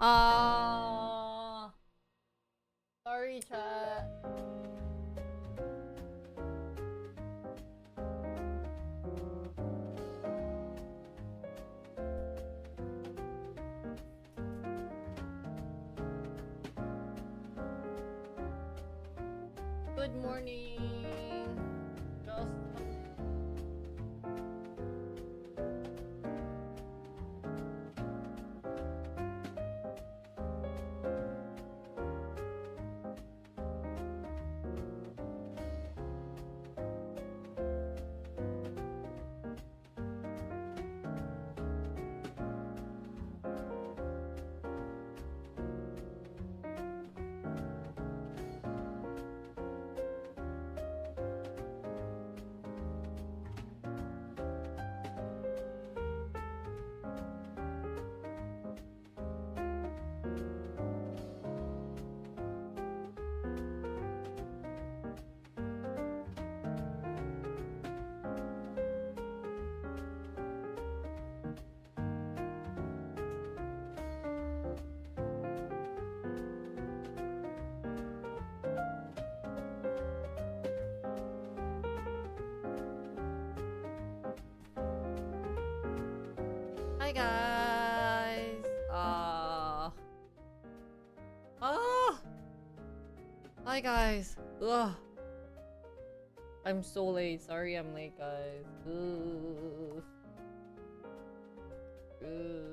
Ah, sorry, chat. Good morning. Just hi guys. Ah, hi guys. Ugh. I'm so late. Sorry, I'm late, guys. Ugh. Ugh.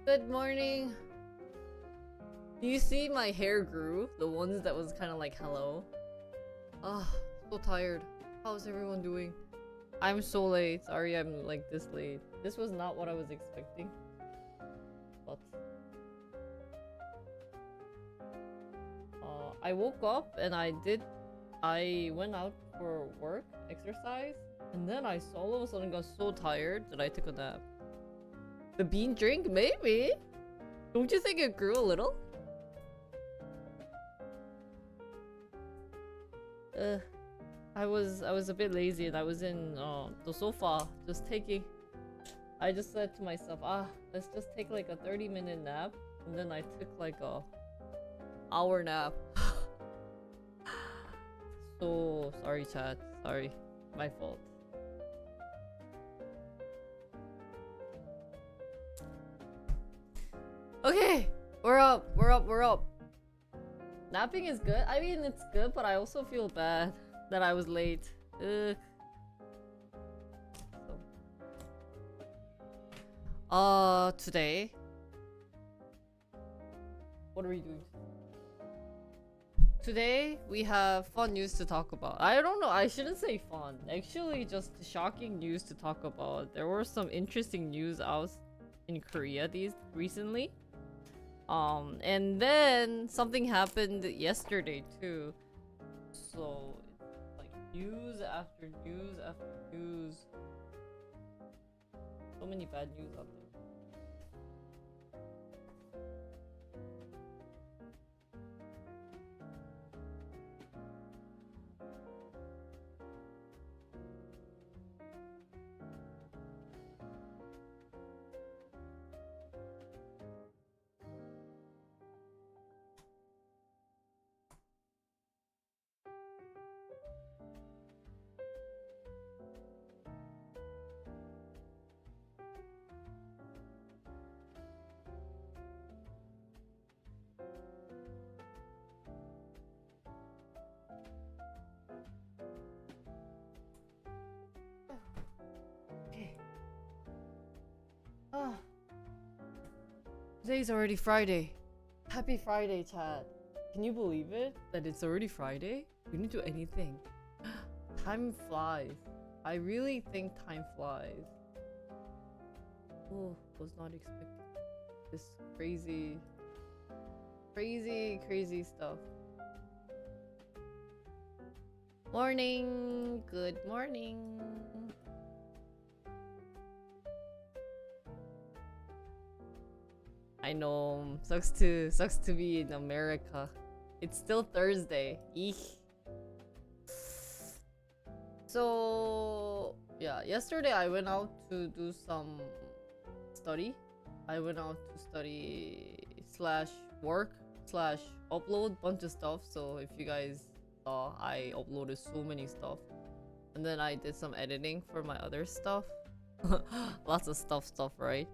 Good morning. Do you see my hair grew? The ones that was kind of like hello. Ah, so tired. How's everyone doing? I'm so late. Sorry, I'm like this late. This was not what I was expecting. But I woke up and I went out for work, exercise, and then I all of a sudden got so tired that I took a nap. The bean drink? Maybe? Don't you think it grew a little? I was a bit lazy and I was in the sofa just taking. I just said to myself, let's just take like a 30-minute nap, and then I took like a hour nap. So sorry, chat. Sorry, my fault. Okay, we're up. We're up. We're up. Napping is good. I mean, it's good, but I also feel bad that I was late. Ugh. Today. What are we doing? Today, we have fun news to talk about. I don't know, I shouldn't say fun. Actually, just shocking news to talk about. There were some interesting news out in Korea recently. And then something happened yesterday too. So it's like news after news after news. So many bad news out there. Ah, today's already Friday. Happy Friday, chat. Can you believe it? That it's already Friday? We didn't do anything. Time flies. I really think time flies. Oh, was not expecting this crazy, crazy, crazy stuff. Morning. Good morning. I know. Sucks to be in America. It's still Thursday. Eek. So yeah, yesterday I went out to do some study. I went out to study slash work slash upload bunch of stuff. So if you guys saw, I uploaded so many stuff, and then I did some editing for my other stuff. Lots of stuff, right?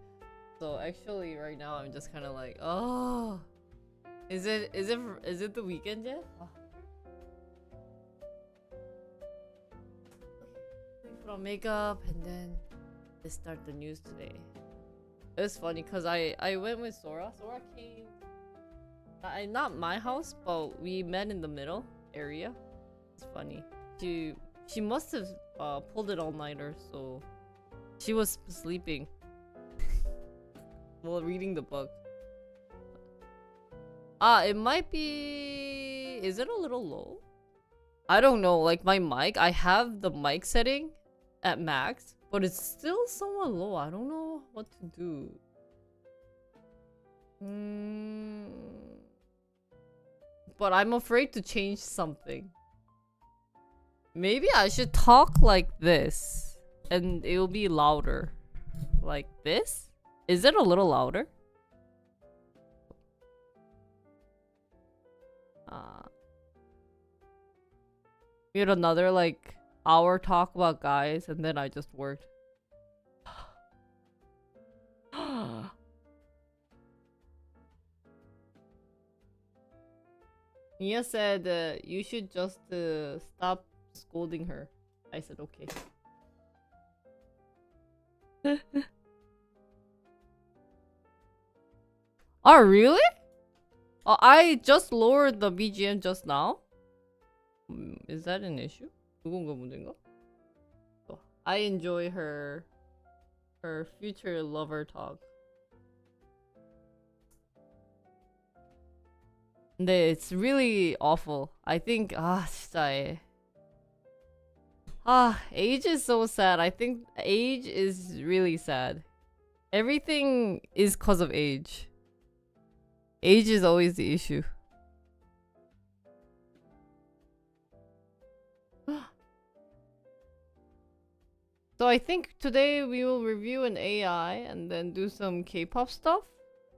So actually, right now I'm just kind of like, oh, is it the weekend yet? Oh. Put on makeup and then let's start the news today. It was funny because I went with Sora. Sora came, not my house, but we met in the middle area. It's funny. She must have pulled it all-nighter, so she was sleeping while reading the book. It might be. Is it a little low? I don't know. Like my mic, I have the mic setting at max, but it's still somewhat low. I don't know what to do. But I'm afraid to change something. Maybe I should talk like this and it will be louder. Like this? Is it a little louder? We had another like hour talk about guys and then I just worked. Mia said you should just stop scolding her. I said okay. Oh really? Oh, I just lowered the BGM just now. Is that an issue? 그건가 문제인가? I enjoy her future lover talk. 근데 it's really awful. I think 진짜 age is so sad. I think age is really sad. Everything is cause of age. Age is always the issue. So I think today we will review an AI and then do some K-pop stuff.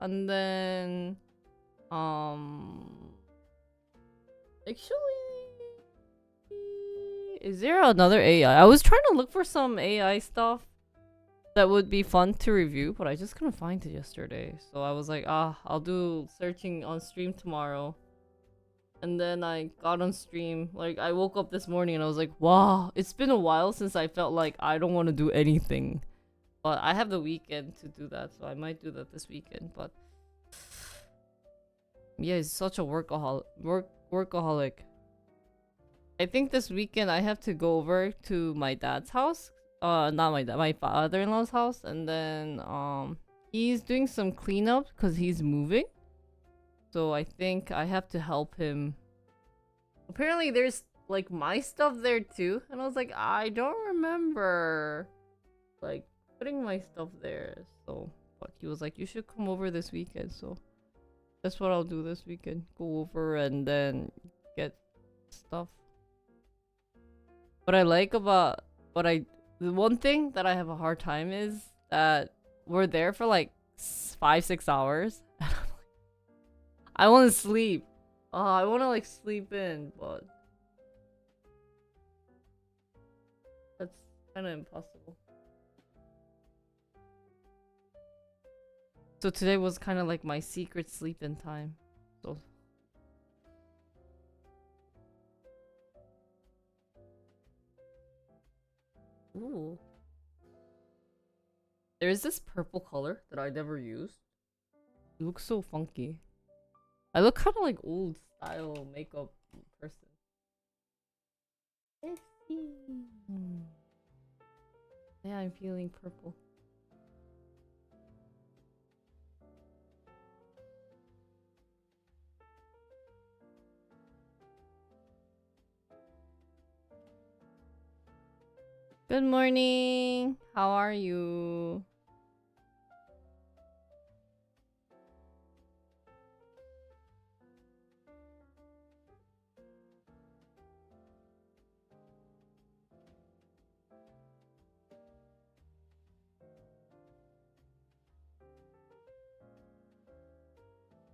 And then actually, is there another AI? I was trying to look for some AI stuff that would be fun to review, but I just couldn't find it yesterday. So I was like, I'll do searching on stream tomorrow. And then I got on stream. Like, I woke up this morning and I was like, wow, it's been a while since I felt like I don't want to do anything. But I have the weekend to do that, so I might do that this weekend. But yeah, it's such a workaholic. I think this weekend I have to go over to my dad's house. Not my dad, my father-in-law's house, and then he's doing some cleanup because he's moving. So I think I have to help him. Apparently there's like my stuff there too, and I was like, I don't remember like putting my stuff there. So, but he was like, you should come over this weekend. So that's what I'll do this weekend. Go over and then get stuff. What I like about the one thing that I have a hard time is that we're there for like 5-6 hours. I want to sleep. I want to like sleep in, but that's kind of impossible. So today was kind of like my secret sleep-in time. So ooh. There's this purple color that I never used. It looks so funky. I look kind of like old style makeup person. Let's see. Yeah, I'm feeling purple. Good morning. How are you?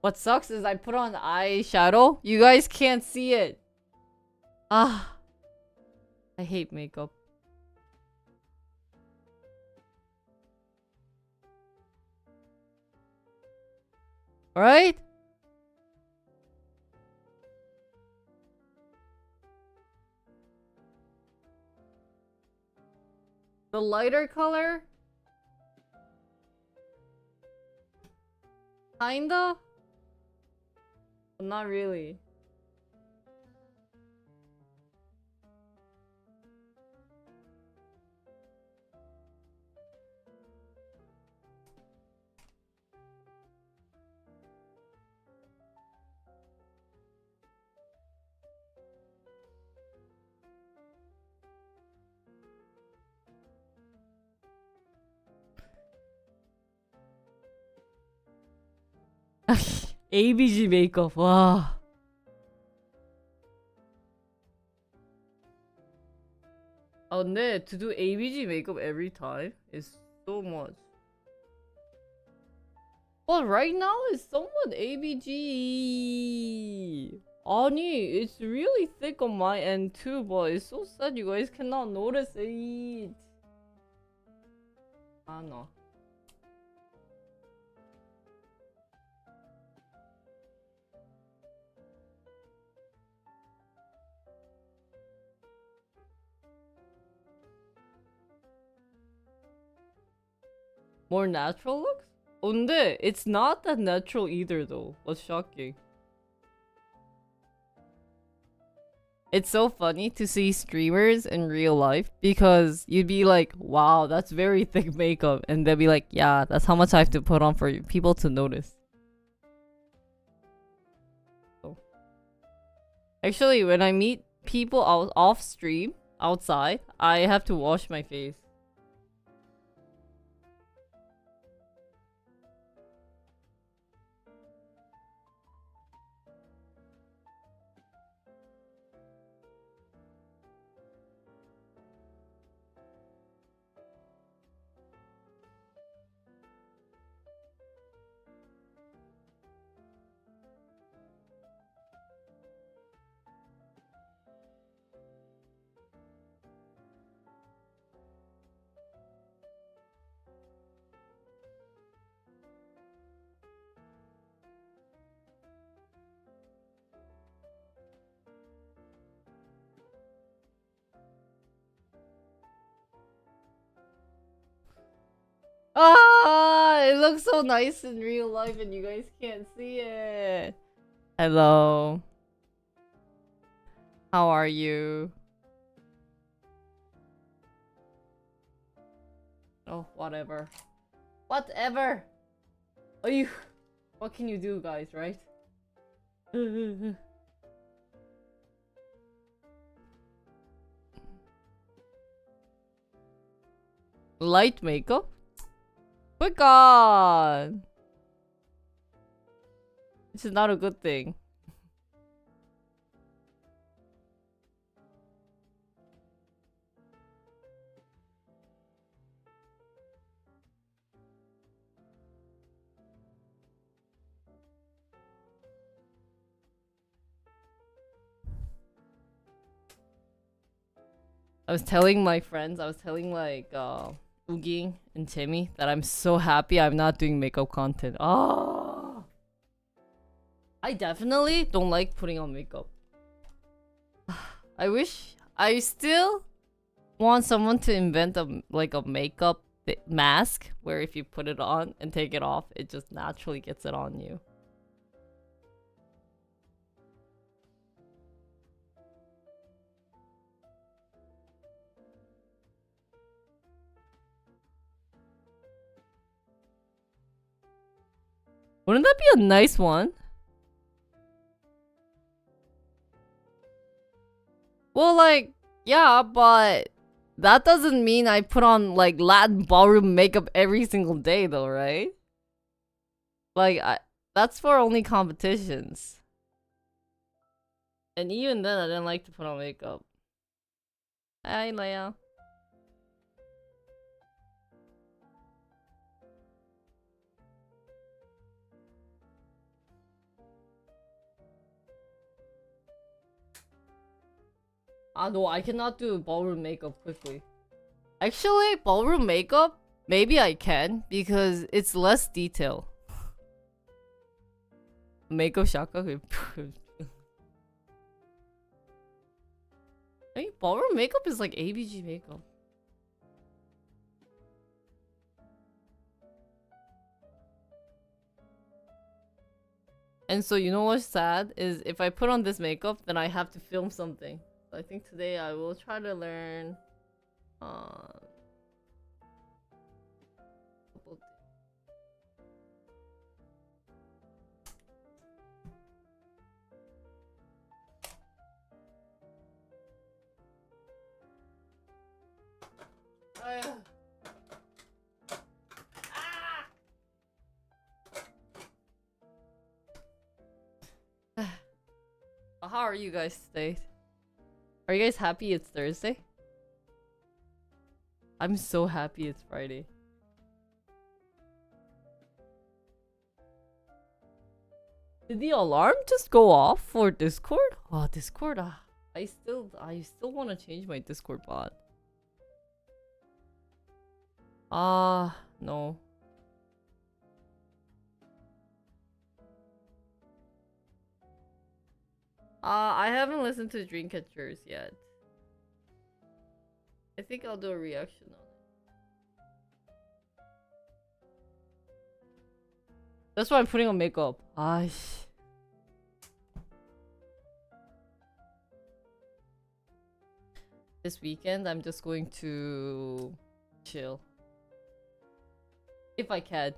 What sucks is I put on eyeshadow. You guys can't see it. Ah, I hate makeup. Right? The lighter color? Kinda? But not really. ABG makeup. 와. 근데 to do ABG makeup every time is so much. But right now it's somewhat ABG. 아니, it's really thick on my end too, but it's so sad you guys cannot notice it. Ah, no. More natural looks? 근데 it's not that natural either though. What's shocking? It's so funny to see streamers in real life because you'd be like, wow, that's very thick makeup. And they'll be like, yeah, that's how much I have to put on for people to notice. So. Actually, when I meet people out off stream, outside, I have to wash my face. Ah, it looks so nice in real life and you guys can't see it. Hello. How are you? Oh, whatever. Whatever. Oh, you. What can you do, guys, right? Light makeup? Quick on! This is not a good thing. I was telling my friends, I was telling like Oogie and Timmy that I'm so happy I'm not doing makeup content. Oh, I definitely don't like putting on makeup. I still want someone to invent a makeup mask where if you put it on and take it off, it just naturally gets it on you. Wouldn't that be a nice one? Well, like, yeah, but That doesn't mean I put on like Latin ballroom makeup every single day though, right? Like that's for only competitions. And even then I didn't like to put on makeup. Hi Leia. Ah no, I cannot do ballroom makeup quickly. Actually, ballroom makeup, maybe I can because it's less detail. Makeup shaka. I mean, ballroom makeup is like ABG makeup. And so you know what's sad is if I put on this makeup, then I have to film something. So I think today I will try to learn. Uh, How are you guys today? Are you guys happy it's Thursday? I'm so happy it's Friday. Did the alarm just go off for Discord? Oh, Discord. I still want to change my Discord bot. No. I haven't listened to Dreamcatchers yet. I think I'll do a reaction on it. That's why I'm putting on makeup. This weekend, I'm just going to chill. If I can.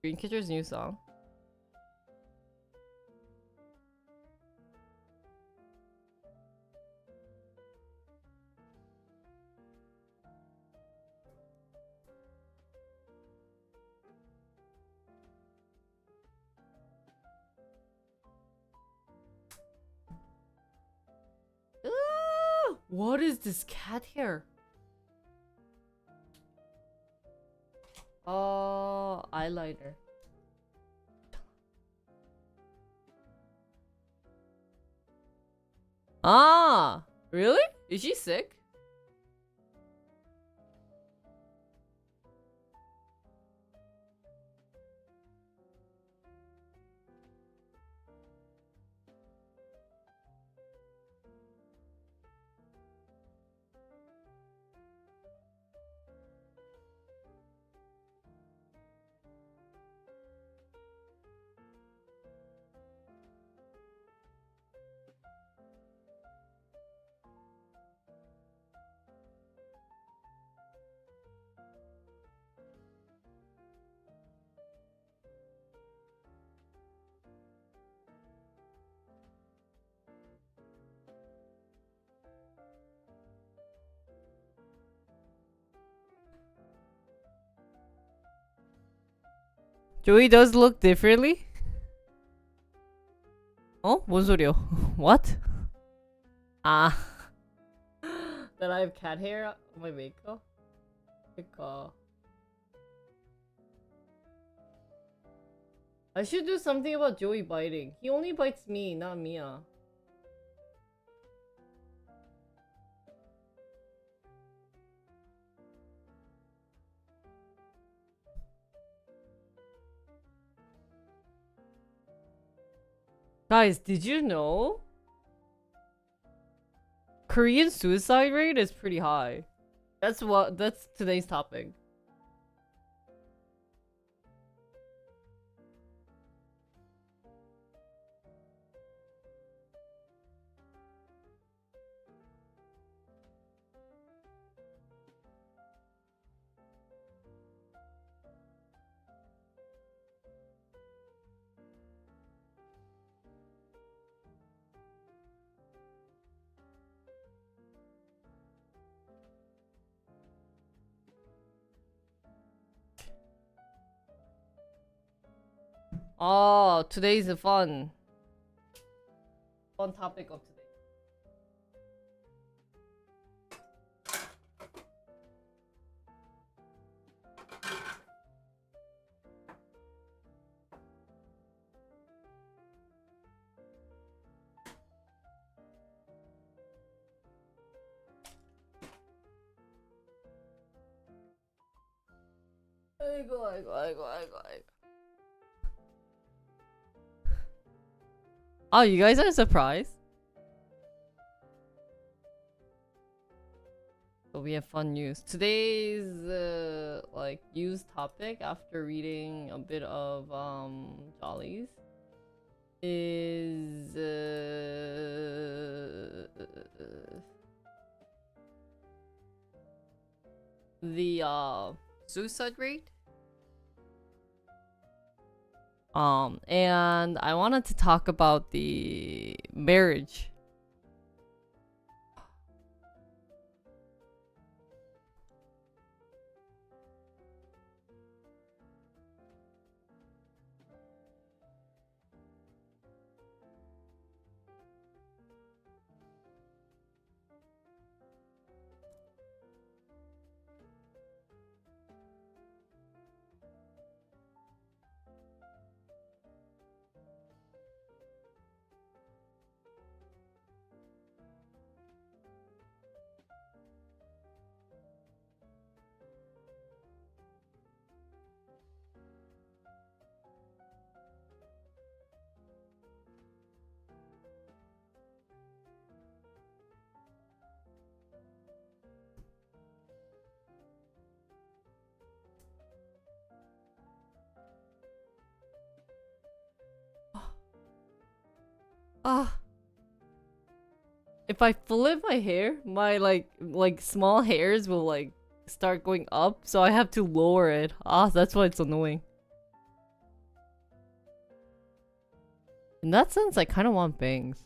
Dreamcatcher's new song. What is this cat hair? Oh, eyeliner. Ah, really? Is she sick? Joey does look differently? 어? 뭔 소리야? What? 아. That I have cat hair on my makeup? 그니까. I should do something about Joey biting. He only bites me, not Mia. Guys, did you know? Korean suicide rate is pretty high. That's today's topic. Oh, today's a fun topic of today. 아이고. Oh, you guys are surprised? So we have fun news. Today's like news topic after reading a bit of Jollies is the suicide rate. And I wanted to talk about the marriage. Ah. If I flip my hair, my like small hairs will like start going up, so I have to lower it. Ah, that's why it's annoying. In that sense, I kind of want bangs.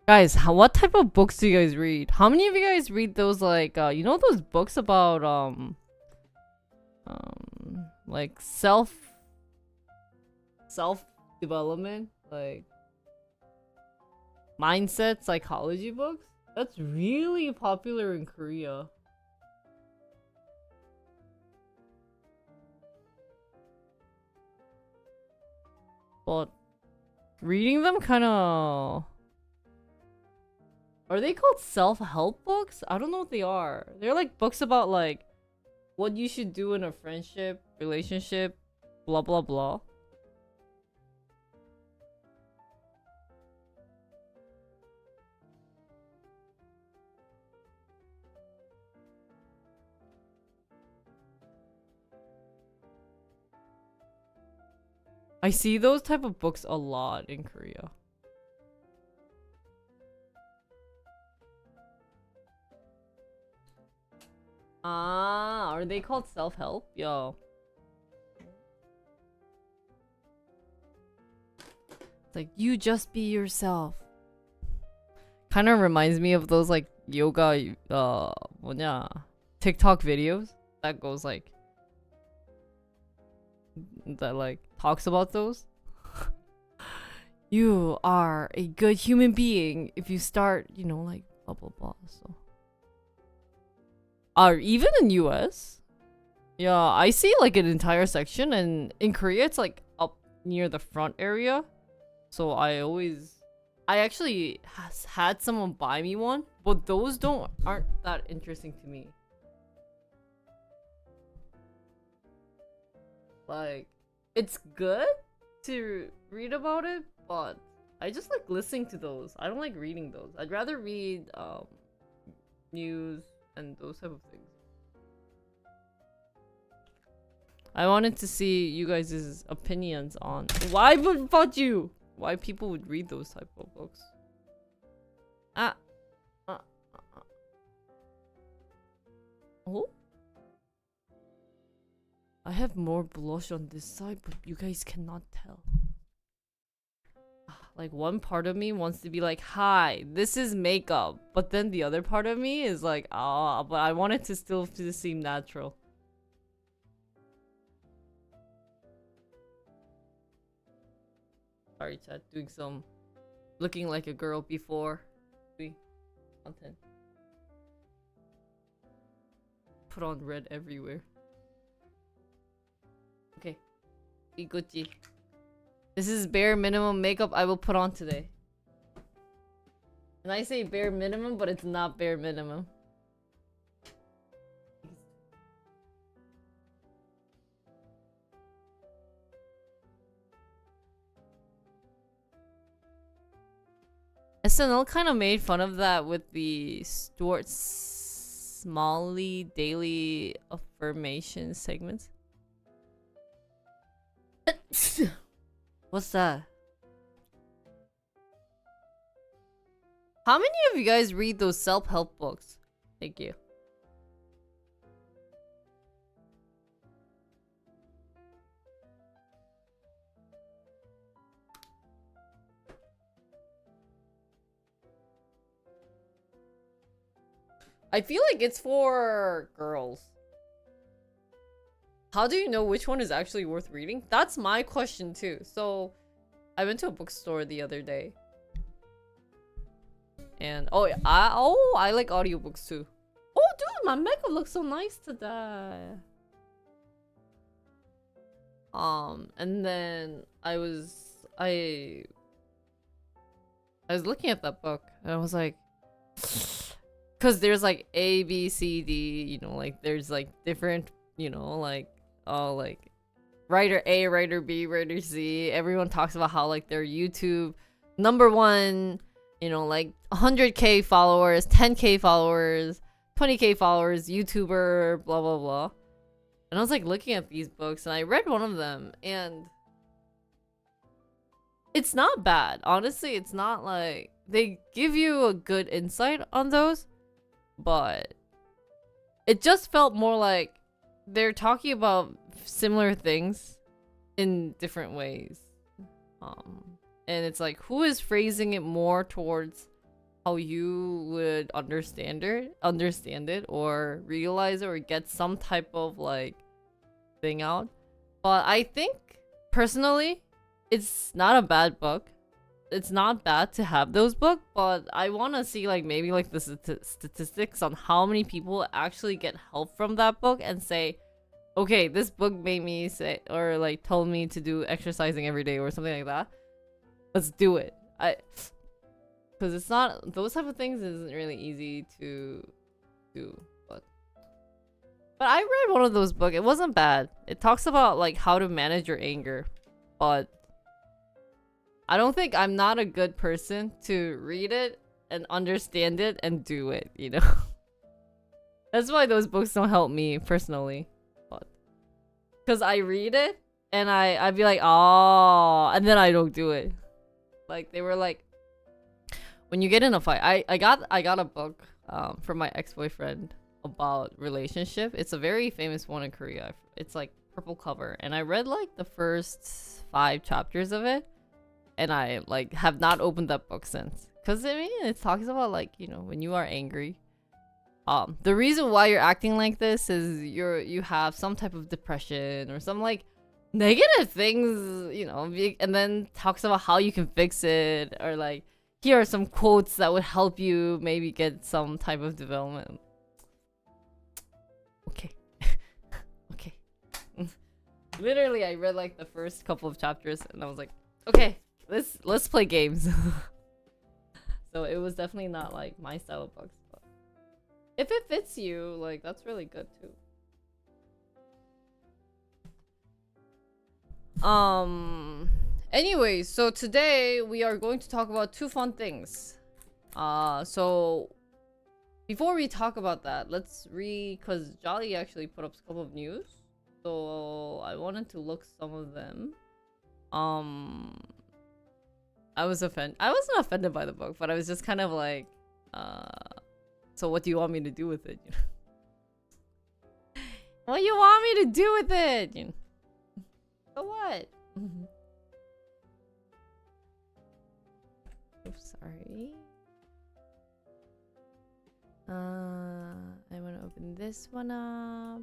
Guys, what type of books do you guys read? How many of you guys read those like you know those books about like self development, like mindset psychology books? That's really popular in Korea. But reading them kind of, are they called self-help books? I don't know what they are. They're like books about like what you should do in a friendship, relationship, blah blah blah. I see those type of books a lot in Korea. Ah, are they called self-help? Yo. It's like, you just be yourself. Kind of reminds me of those like yoga 뭐냐, TikTok videos that goes like that like talks about those. You are a good human being if you start, you know, like blah blah blah. So even in US, yeah, I see like an entire section, and in Korea it's like up near the front area. So I actually had someone buy me one, but those aren't that interesting to me. Like, it's good to read about it, but I just like listening to those. I don't like reading those. I'd rather read news and those type of things. I wanted to see you guys' opinions on why people would read those type of books. Ah. Oh? I have more blush on this side, but you guys cannot tell. Like, one part of me wants to be like, hi, this is makeup. But then the other part of me is like, ah, but I want it to still seem natural. Sorry, chat. Doing some looking like a girl before doing content. Put on red everywhere. Okay. Iguchi. This is bare minimum makeup I will put on today. And I say bare minimum, but it's not bare minimum. SNL kind of made fun of that with the Stuart Smalley daily affirmation segments. What's that? How many of you guys read those self-help books? Thank you. I feel like it's for girls. How do you know which one is actually worth reading? That's my question too. So, I went to a bookstore the other day. And, oh, yeah, I like audiobooks too. Oh, dude, my makeup looks so nice today. And then I was looking at that book and I was like, because there's like A, B, C, D, you know, like there's like different, you know, like, oh, like writer A, writer B, writer C. Everyone talks about how like their YouTube #1, you know, like 100K followers, 10K followers, 20K followers, YouTuber, blah, blah, blah. And I was like looking at these books and I read one of them and it's not bad. Honestly, it's not like they give you a good insight on those. But it just felt more like they're talking about similar things in different ways. And it's like, who is phrasing it more towards how you would understand it or realize it or get some type of like thing out. But I think personally, it's not a bad book. It's not bad to have those books, but I want to see like maybe like the statistics on how many people actually get help from that book and say, okay, this book made me say or like told me to do exercising every day or something like that. Let's do it. Because it's not, those type of things isn't really easy to do. But I read one of those books. It wasn't bad. It talks about like how to manage your anger, but I don't think I'm not a good person to read it and understand it and do it, you know? That's why those books don't help me personally. But because I read it and I'd be like, oh, and then I don't do it. Like they were like, when you get in a fight, I got a book from my ex-boyfriend about relationship. It's a very famous one in Korea. It's like purple cover. And I read like the first 5 chapters of it. And I like have not opened that book since. Cause I mean it talks about like, you know, when you are angry. The reason why you're acting like this is you have some type of depression or some like negative things, you know, and then talks about how you can fix it or like here are some quotes that would help you maybe get some type of development. Okay. Okay. Literally I read like the first couple of chapters and I was like, okay. Let's play games. So it was definitely not like my style of books, but if it fits you, like that's really good too. Anyway, so today we are going to talk about 2 fun things. So before we talk about that, let's read, because Jolly actually put up a couple of news, so I wanted to look some of them. I wasn't offended by the book, but I was just kind of like, so what do you want me to do with it? What do you want me to do with it? So what? Oops, sorry. I want to open this one up.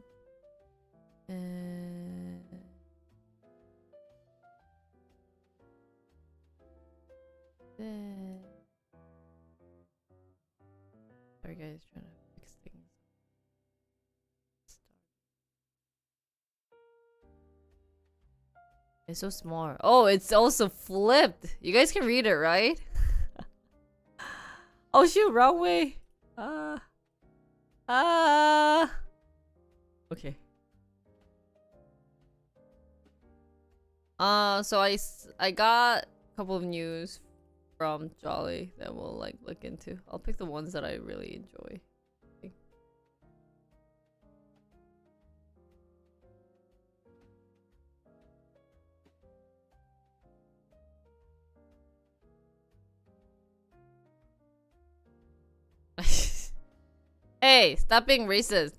Sorry guys, trying to fix things. It's so small. Oh, it's also flipped. You guys can read it, right? Oh shoot, wrong way. Okay. So I got a couple of news from Jolly that we'll like look into. I'll pick the ones that I really enjoy. Hey, stop being racist.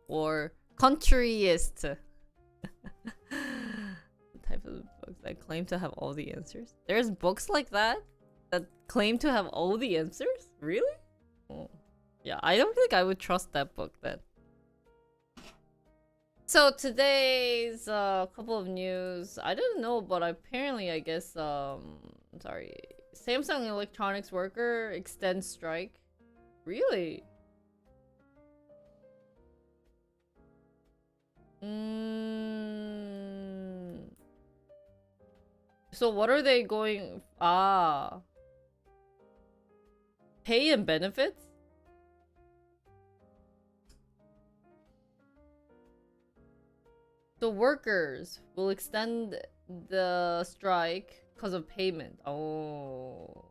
Or countryist. The type of books that claim to have all the answers. There's books like that that claim to have all the answers? Really? Oh. Yeah, I don't think I would trust that book then. So today's couple of news. I didn't know, but apparently I guess sorry. Samsung Electronics worker extends strike. Really? So what are they going... Pay and benefits? So workers will extend the strike because of payment. Oh.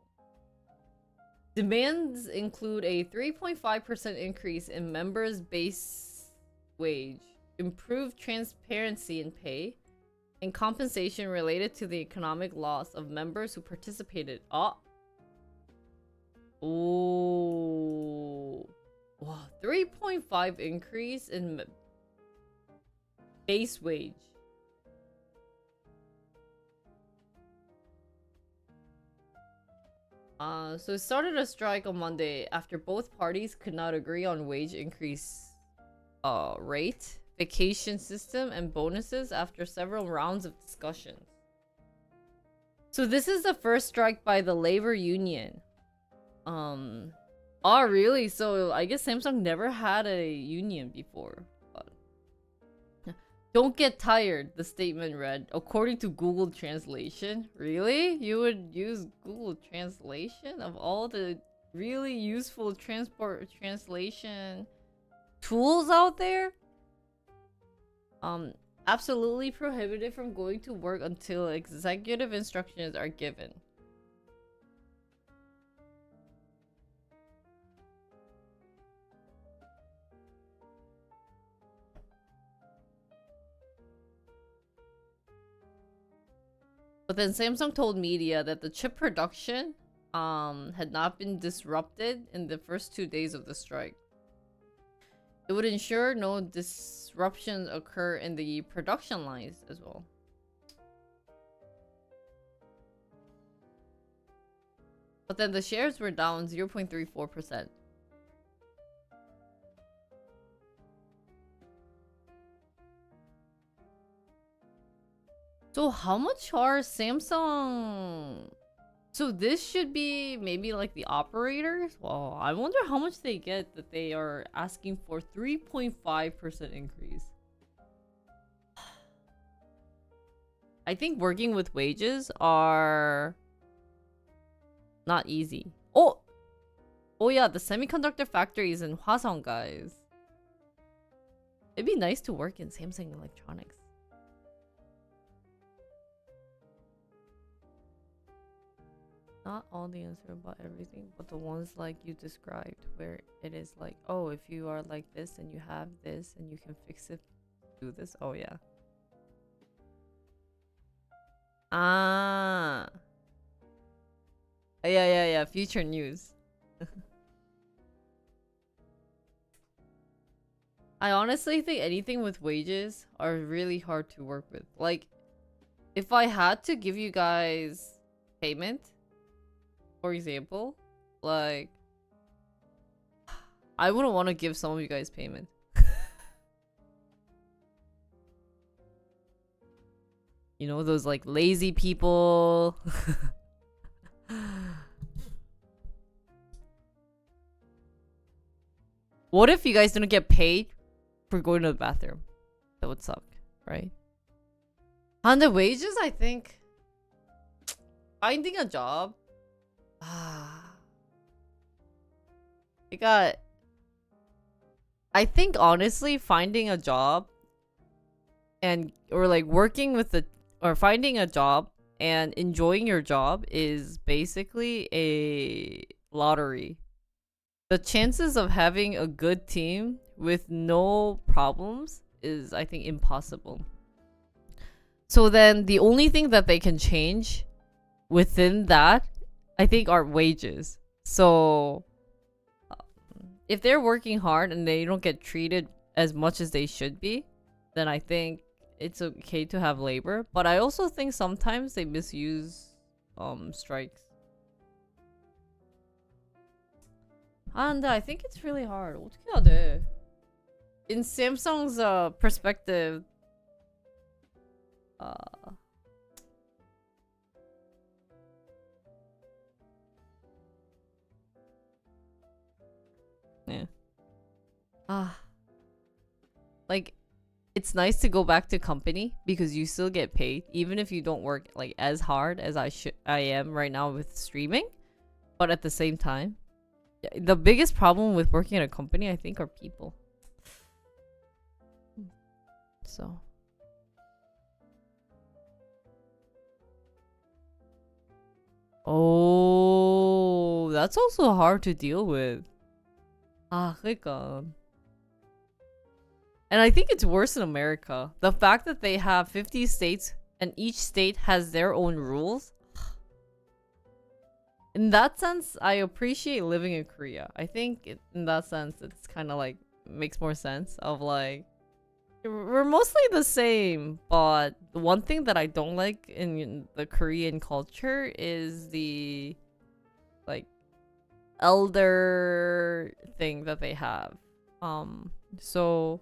Demands include a 3.5% increase in members' base wage, improved transparency in pay, and compensation related to the economic loss of members who participated. Oh. Wow, 3.5 increase in base wage. So it started a strike on Monday after both parties could not agree on wage increase rate, vacation system, and bonuses after several rounds of discussions. So this is the first strike by the labor union. Oh really? So I guess Samsung never had a union before. Don't get tired, the statement read, according to Google Translation. Really? You would use Google Translation of all the really useful translation tools out there? Absolutely prohibited from going to work until executive instructions are given. But then Samsung told media that the chip production had not been disrupted in the first 2 days of the strike. It would ensure no disruptions occur in the production lines as well. But then the shares were down 0.34%. So how much are Samsung? So this should be maybe like the operators? Well, I wonder how much they get that they are asking for 3.5% increase. I think working with wages are not easy. Oh! Oh yeah, the semiconductor factory is in Hwaseong, guys. It'd be nice to work in Samsung Electronics. Not all the answer about everything, but the ones like you described, where it is like, oh, if you are like this and you have this and you can fix it, do this. Oh yeah. Ah. Yeah. Future news. I honestly think anything with wages are really hard to work with. Like, if I had to give you guys payment, for example, like, I wouldn't want to give some of you guys payment. You know, those like lazy people. What if you guys didn't get paid for going to the bathroom? That would suck, right? On the wages, I think finding a job. I got. I think honestly, finding a job and or like working with the or finding a job and enjoying your job is basically a lottery. The chances of having a good team with no problems is, I think, impossible. So then the only thing that they can change within that, I think, are wages. So if they're working hard and they don't get treated as much as they should be, then I think it's okay to have labor. But I also think sometimes they misuse strikes. And I think it's really hard. 어떻게 해야 돼? In Samsung's perspective, yeah. Like, it's nice to go back to company because you still get paid even if you don't work like as hard as I am right now with streaming. But at the same time, the biggest problem with working at a company, I think, are people. So oh, that's also hard to deal with. 그러니까. And I think it's worse in America. The fact that they have 50 states and each state has their own rules. In that sense, I appreciate living in Korea. I think in that sense, it's kind of like makes more sense of like we're mostly the same, but the one thing that I don't like in the Korean culture is the like elder thing that they have. So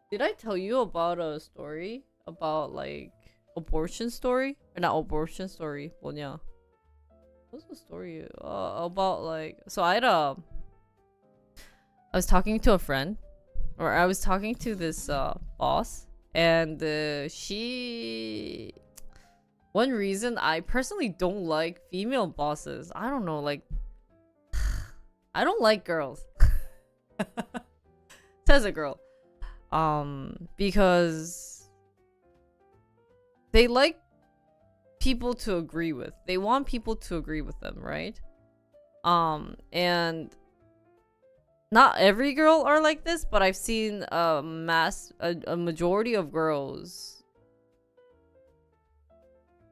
did I tell you about a story about like abortion story? Or not abortion story. 뭐냐? What's the story about like so I was talking to a friend, or I was talking to this boss, and she one reason I personally don't like female bosses. I don't know, like I don't like girls. Says a girl. Because they like people to agree with. They want people to agree with them, right? And not every girl are like this, but I've seen a majority of girls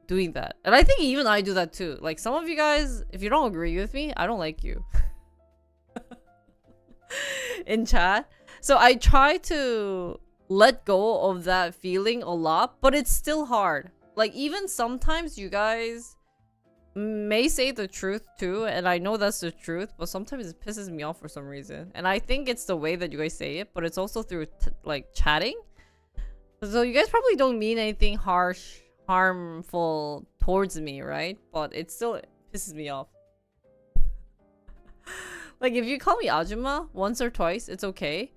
doing that. And I think even I do that too. Like some of you guys, if you don't agree with me, I don't like you. In chat. So I try to let go of that feeling a lot, but it's still hard. Like even sometimes you guys may say the truth too, and I know that's the truth, but sometimes it pisses me off for some reason. And I think it's the way that you guys say it, but it's also through like chatting. So you guys probably don't mean anything harmful towards me, right? But it still pisses me off. Like if you call me Ajuma once or twice, it's okay.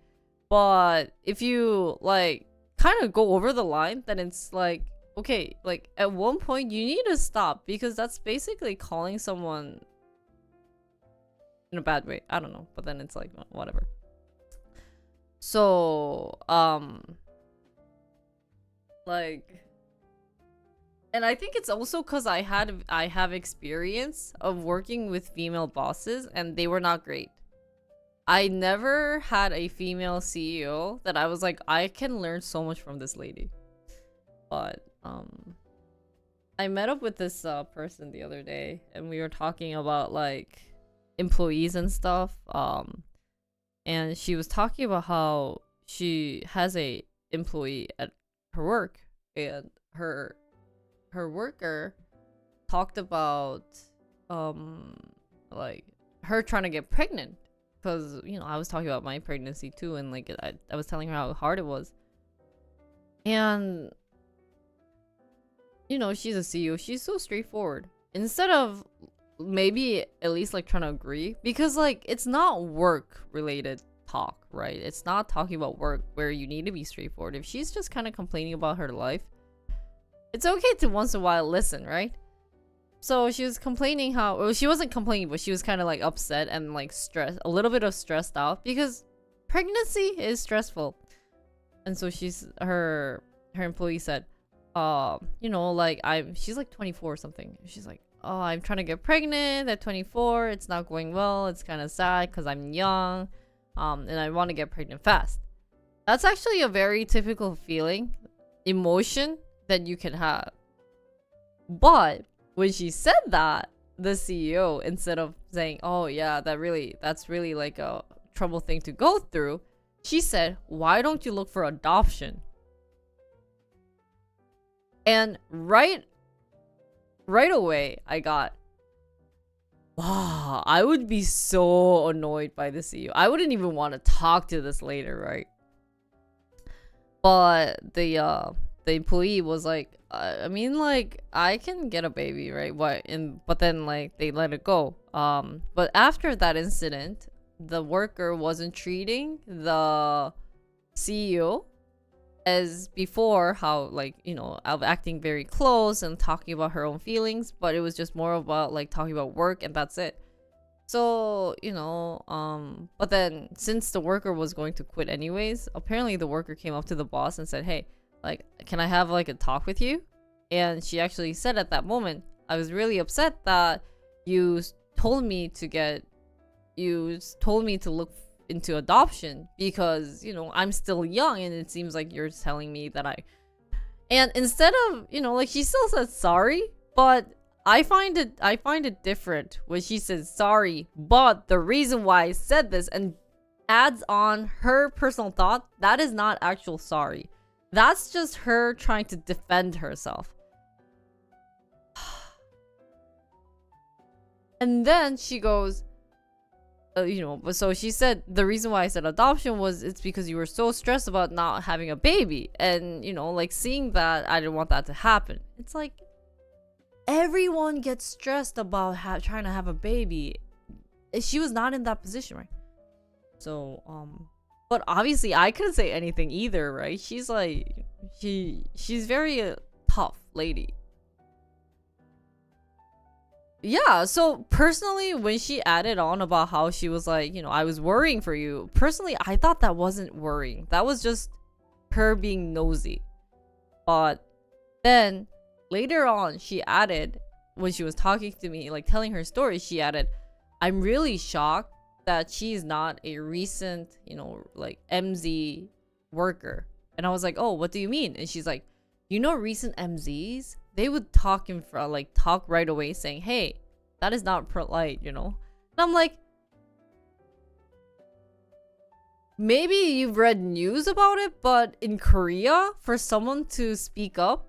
But if you like kind of go over the line, then it's like, okay, like at one point you need to stop, because that's basically calling someone in a bad way. I don't know, but then it's like whatever. So like, and I think it's also because I have experience of working with female bosses and they were not great. I never had a female CEO that I was like, I can learn so much from this lady. But I met up with this person the other day and we were talking about like employees and stuff. and she was talking about how she has a employee at her work, and her worker talked about um like her trying to get pregnant, because I was talking about my pregnancy too, and like I was telling her how hard it was. And she's a CEO, she's so straightforward. Instead of maybe at least like trying to agree, because like it's not work related talk, right? It's not talking about work where you need to be straightforward. If she's just kind of complaining about her life, it's okay to once in a while listen, right? So she was complaining how, well, she wasn't complaining, but she was kind of like upset and like stressed, a little bit of stressed out, because pregnancy is stressful. And so her employee said, like she's like 24 or something. She's like, oh, I'm trying to get pregnant at 24. It's not going well. It's kind of sad because I'm young, and I want to get pregnant fast. That's actually a very typical emotion that you can have. But when she said that, the CEO, instead of saying, oh yeah, that's really like a trouble thing to go through, she said, why don't you look for adoption? And right away, I got, wow, I would be so annoyed by the CEO. I wouldn't even want to talk to this later, right? But the employee was like, I mean, like, I can get a baby, right? But then like they let it go. But after that incident, the worker wasn't treating the CEO as before, how like of acting very close and talking about her own feelings, but it was just more about like talking about work, and that's it. So but then since the worker was going to quit anyways, apparently the worker came up to the boss and said, hey, like, can I have like a talk with you? And she actually said at that moment, I was really upset that you told me to look into adoption, because I'm still young, and it seems like you're telling me that and instead of like, she still said sorry, but I find it different when she says sorry, but the reason why I said this, and adds on her personal thought, that is not actual sorry. That's just her trying to defend herself. And then she goes, but so she said the reason why I said adoption was it's because you were so stressed about not having a baby, and like seeing that, I didn't want that to happen. It's like, everyone gets stressed about trying to have a baby. She was not in that position, right? So but obviously I couldn't say anything either, right? She's like, she's very tough lady. Yeah, so personally, when she added on about how she was like, I was worrying for you, personally, I thought that wasn't worrying. That was just her being nosy. But then later on, she added, when she was talking to me, like telling her story, she added, I'm really shocked that she's not a recent, like MZ worker. And I was like, oh, what do you mean? And she's like, recent MZs, they would talk right away saying, hey, that is not polite, And I'm like, maybe you've read news about it, but in Korea, for someone to speak up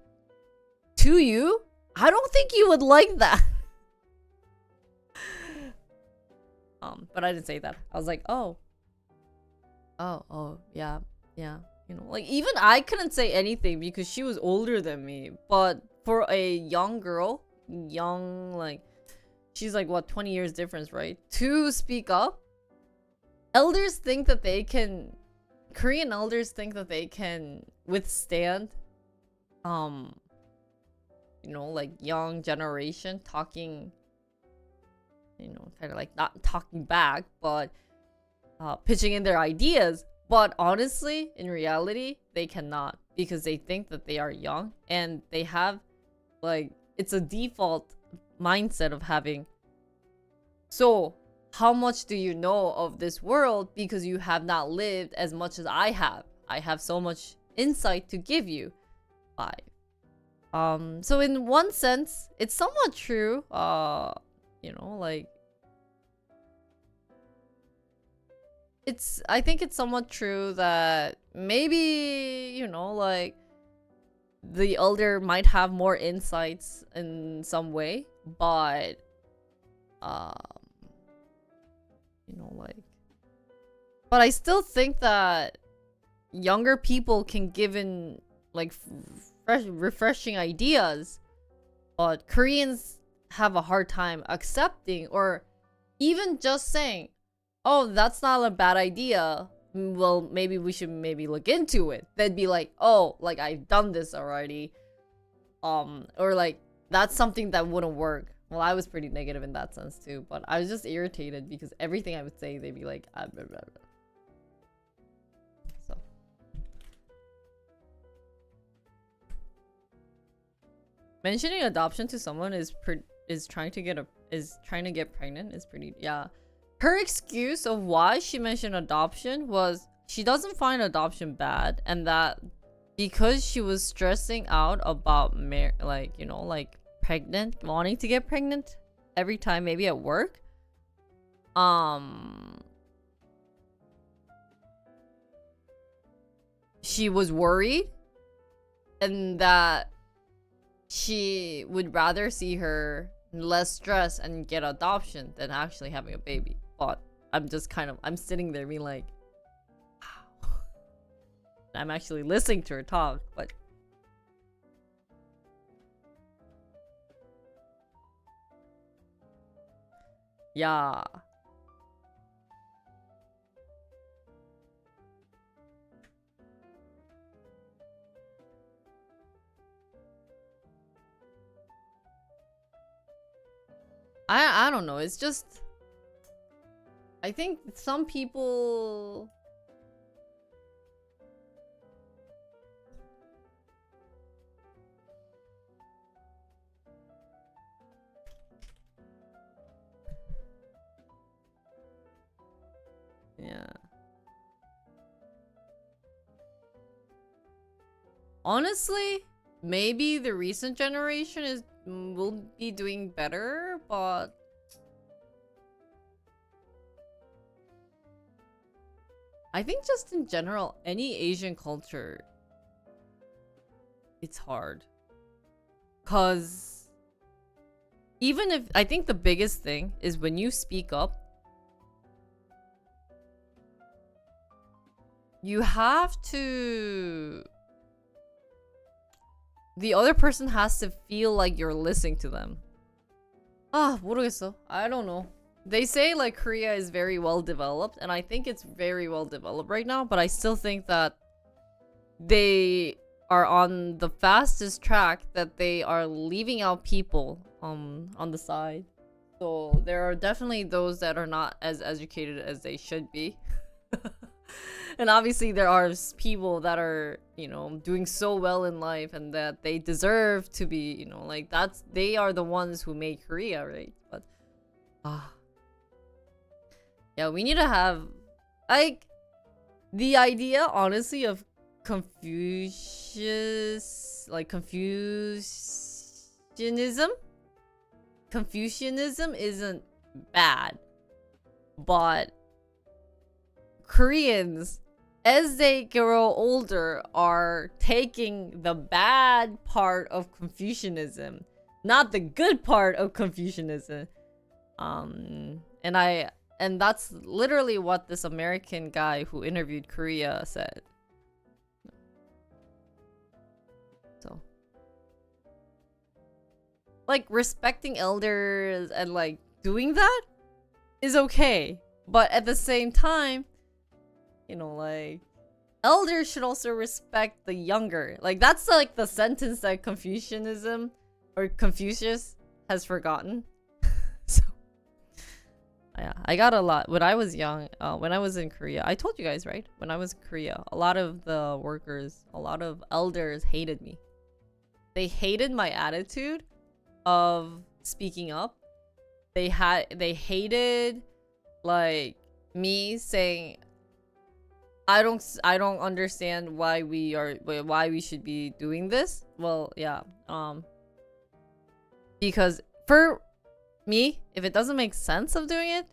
to you, I don't think you would like that. But I didn't say that. I was like, oh, yeah. Like, even I couldn't say anything because she was older than me. But for a young girl, like, she's like, what, 20 years difference, right? To speak up, elders think that they can, Korean elders think that they can withstand, like young generation talking, kind of like not talking back, but pitching in their ideas. But honestly, in reality, they cannot, because they think that they are young, and they have, like, it's a default mindset of having, so how much do you know of this world, because you have not lived as much as I have. I have so much insight to give you. So in one sense, it's somewhat true. Like, I think it's somewhat true that maybe, you know, like the elder might have more insights in some way, but um you know, like, but I still think that younger people can give in like refreshing ideas, but Koreans have a hard time accepting or even just saying, oh, that's not a bad idea, well, maybe we should maybe look into it. They'd be like, oh, like, I've done this already, or like, that's something that wouldn't work. Well, I was pretty negative in that sense too, but I was just irritated because everything I would say, they'd be like, ah, blah, blah, blah. So mentioning adoption to someone is trying to get pregnant is pretty, yeah. Her excuse of why she mentioned adoption was she doesn't find adoption bad, and that because she was stressing out about like, you know, like wanting to get pregnant every time, maybe at work, she was worried, and that she would rather see her less stress and get adoption than actually having a baby. But I'm just I'm sitting there being like, wow. I'm actually listening to her talk, but yeah. I don't know. It's just, I think some people, yeah. Honestly, maybe the recent generation will be doing better, but I think just in general, any Asian culture, it's hard. Cause even if, I think the biggest thing is when you speak up, you have to, the other person has to feel like you're listening to them. 모르겠어. I don't know. They say like Korea is very well developed, and I think it's very well developed right now, but I still think that they are on the fastest track, that they are leaving out people on the side. So there are definitely those that are not as educated as they should be. And obviously there are people that are, you know, doing so well in life and that they deserve to be, you know, like they are the ones who made Korea, right? But yeah, we need to have, like, the idea, honestly, of Confucianism isn't bad, but Koreans, as they grow older, are taking the bad part of Confucianism, not the good part of Confucianism. And that's literally what this American guy who interviewed Korea said. So, like, respecting elders and like doing that is okay, but at the same time, you know, like, elders should also respect the younger. Like, that's like the sentence that Confucianism or Confucius has forgotten. So yeah, I got a lot when I was young. When I was in Korea, I told you guys, right? When I was in Korea, a lot of the workers, a lot of elders hated me. They hated my attitude of speaking up. They hated like me saying, I don't understand why we should be doing this. Well, yeah. Because for me, if it doesn't make sense of doing it,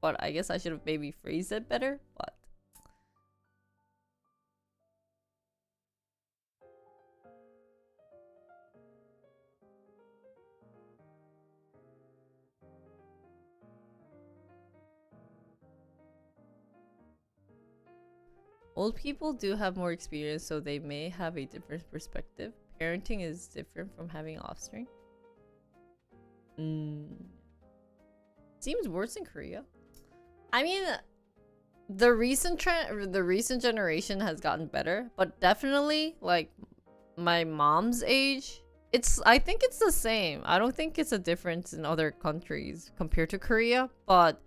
but I guess I should have maybe phrased it better. But old people do have more experience, so they may have a different perspective. Parenting is different from having offspring. Seems worse in Korea. I mean, the recent generation has gotten better, but definitely like my mom's age, I think it's the same. I don't think it's a difference in other countries compared to Korea, but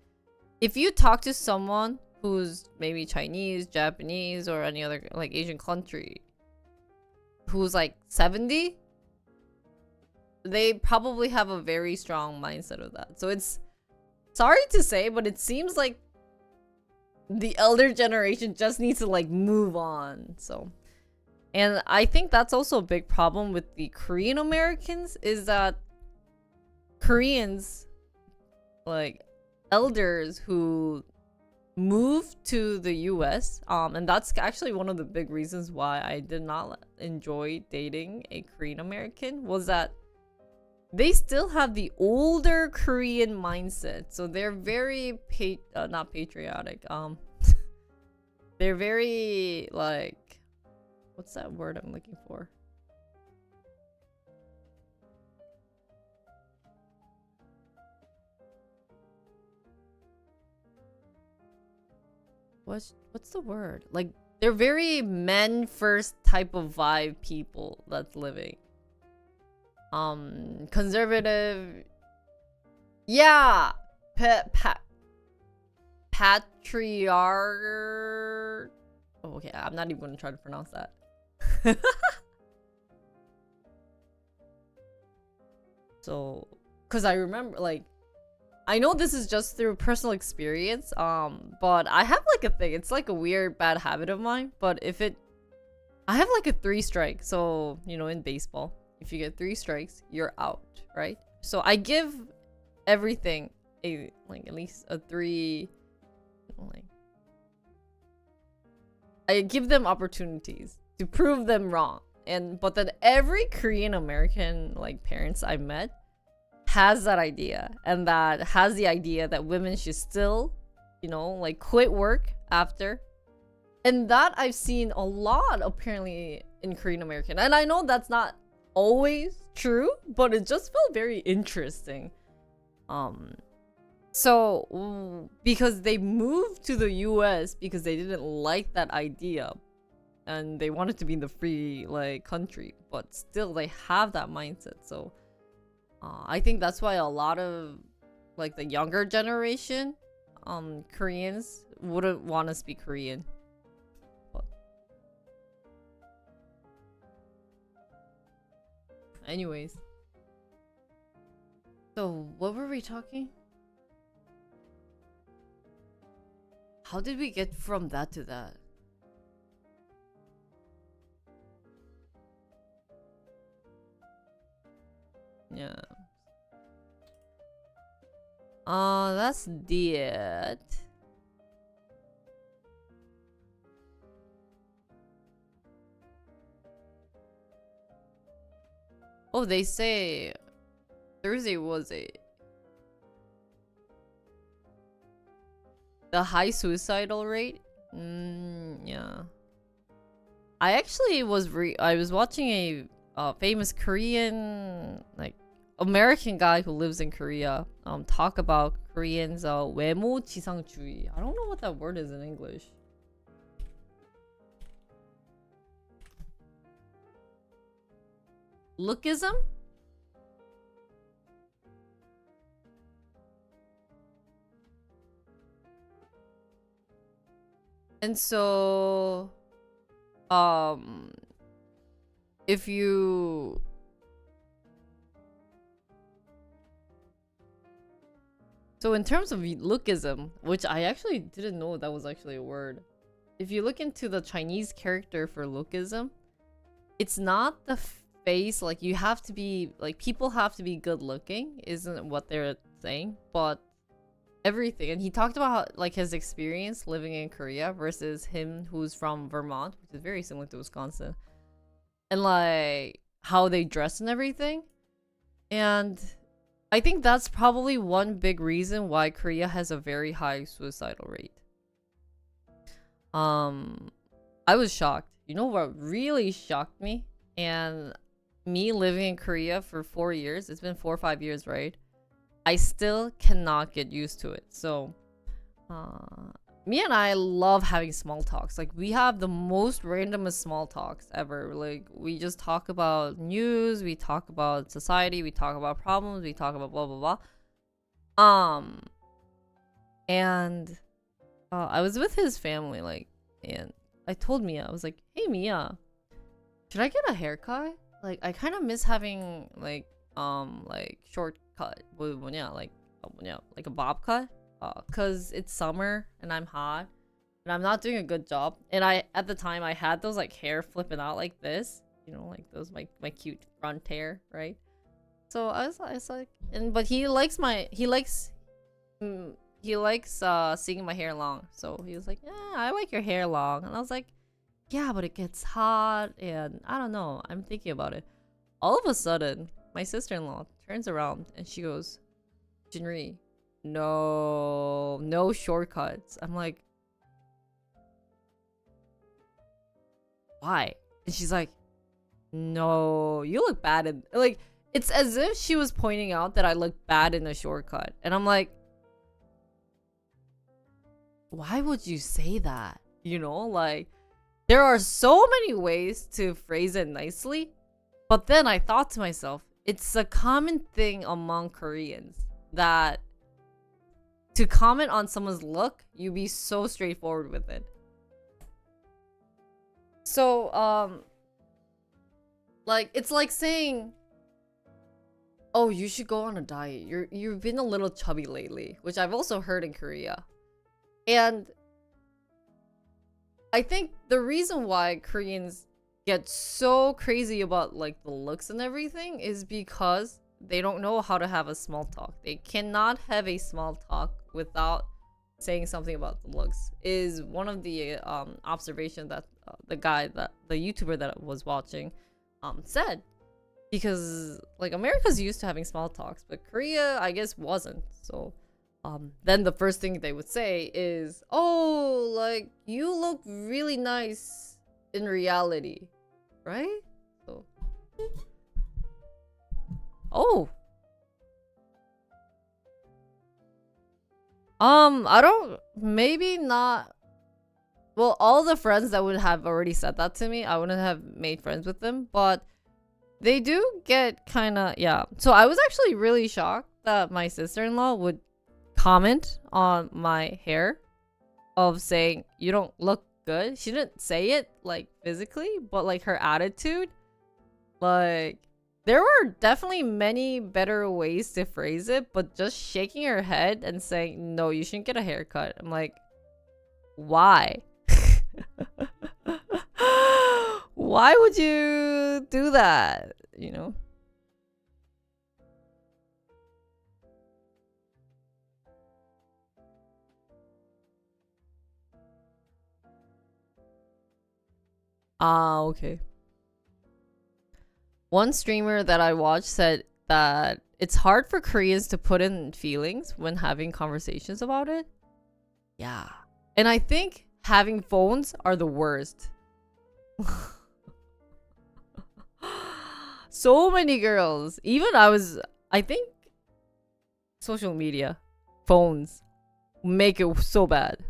if you talk to someone who's maybe Chinese, Japanese, or any other like Asian country who's like 70, they probably have a very strong mindset of that. So it's sorry to say, but it seems like the elder generation just needs to like move on. So, and I think that's also a big problem with the Korean Americans, is that Koreans, like elders who moved to the US, and that's actually one of the big reasons why I did not enjoy dating a Korean American, was that they still have the older Korean mindset. So they're very not patriotic. They're very like, what's that word I'm looking for? What's the word? Like, they're very men first type of vibe people that's living. Conservative. Yeah. Patriarch. Oh, okay, I'm not even gonna try to pronounce that. So, because I remember, like, I know this is just through personal experience, but I have like a thing. It's like a weird bad habit of mine, but I have like a 3 strike. So, you know, in baseball, if you get 3 strikes, you're out, right? So I give everything at least a 3, like, I give them opportunities to prove them wrong. But then every Korean American like parents I met has that idea, and that has the idea that women should still, you know, like quit work after. And that I've seen a lot apparently in Korean American. And I know that's not always true, but it just felt very interesting. So because they moved to the US because they didn't like that idea and they wanted to be in the free like country, but still they have that mindset. So I think that's why a lot of like the younger generation Koreans wouldn't want to speak Korean. But anyways, so what were we talking? How did we get from that to that? Yeah. That's it. Oh, they say Thursday was the high suicidal rate. Yeah. I actually I was watching a famous Korean like American guy who lives in Korea talk about Koreans 외모 지상주의. I don't know what that word is in English. Lookism? And so if you so in terms of lookism, which I actually didn't know that was actually a word. If you look into the Chinese character for lookism, it's not the face, like you have to be like people have to be good looking, isn't what they're saying, but everything. And he talked about how, like, his experience living in Korea versus him who's from Vermont, which is very similar to Wisconsin, and like how they dress and everything. And I think that's probably one big reason why Korea has a very high suicidal rate. I was shocked. You know what really shocked me? And me living in Korea for 4 years, it's been 4 or 5 years, right? I still cannot get used to it. So, me and I love having small talks. Like, we have the most randomest small talks ever. Like, we just talk about news, we talk about society, we talk about problems, we talk about blah blah blah. And I was with his family, like, and I told Mia, I was like, "Hey Mia, should I get a haircut? Like, I kind of miss having like short cut, like a bob cut, cause it's summer and I'm hot and I'm not doing a good job. And I at the time I had those like hair flipping out like this, you know, like those my cute front hair, right? So I was like, and but he likes seeing my hair long. So he was like, yeah, I like your hair long. And I was like, yeah, but it gets hot and I don't know. I'm thinking about it. All of a sudden, my sister-in-law turns around and she goes, Jinri, no shortcuts. I'm like, why? And she's like, no, you look bad in, like, it's as if she was pointing out that I look bad in a shortcut. And I'm like, why would you say that? You know, like, there are so many ways to phrase it nicely. But then I thought to myself, it's a common thing among Koreans that to comment on someone's look, you be so straightforward with it. So, like, it's like saying, oh, you should go on a diet. You've been a little chubby lately, which I've also heard in Korea. And I think the reason why Koreans get so crazy about like the looks and everything is because they don't know how to have a small talk. They cannot have a small talk without saying something about the looks. Is one of the observations that the YouTuber that I was watching said. Because like America's used to having small talks, but Korea I guess wasn't. So then the first thing they would say is, oh, like, you look really nice in reality, right? So, oh, I don't, maybe not. Well, all the friends that would have already said that to me, I wouldn't have made friends with them, but they do get kind of, yeah. So I was actually really shocked that my sister-in-law would comment on my hair of saying you don't look good. She didn't say it like physically, but like her attitude, like there were definitely many better ways to phrase it, but just shaking her head and saying no, you shouldn't get a haircut. I'm like, why? Why would you do that, you know? Ah, okay. One streamer that I watched said that it's hard for Koreans to put in feelings when having conversations about it. Yeah. And I think having phones are the worst. So many girls. Even I think social media, phones make it so bad.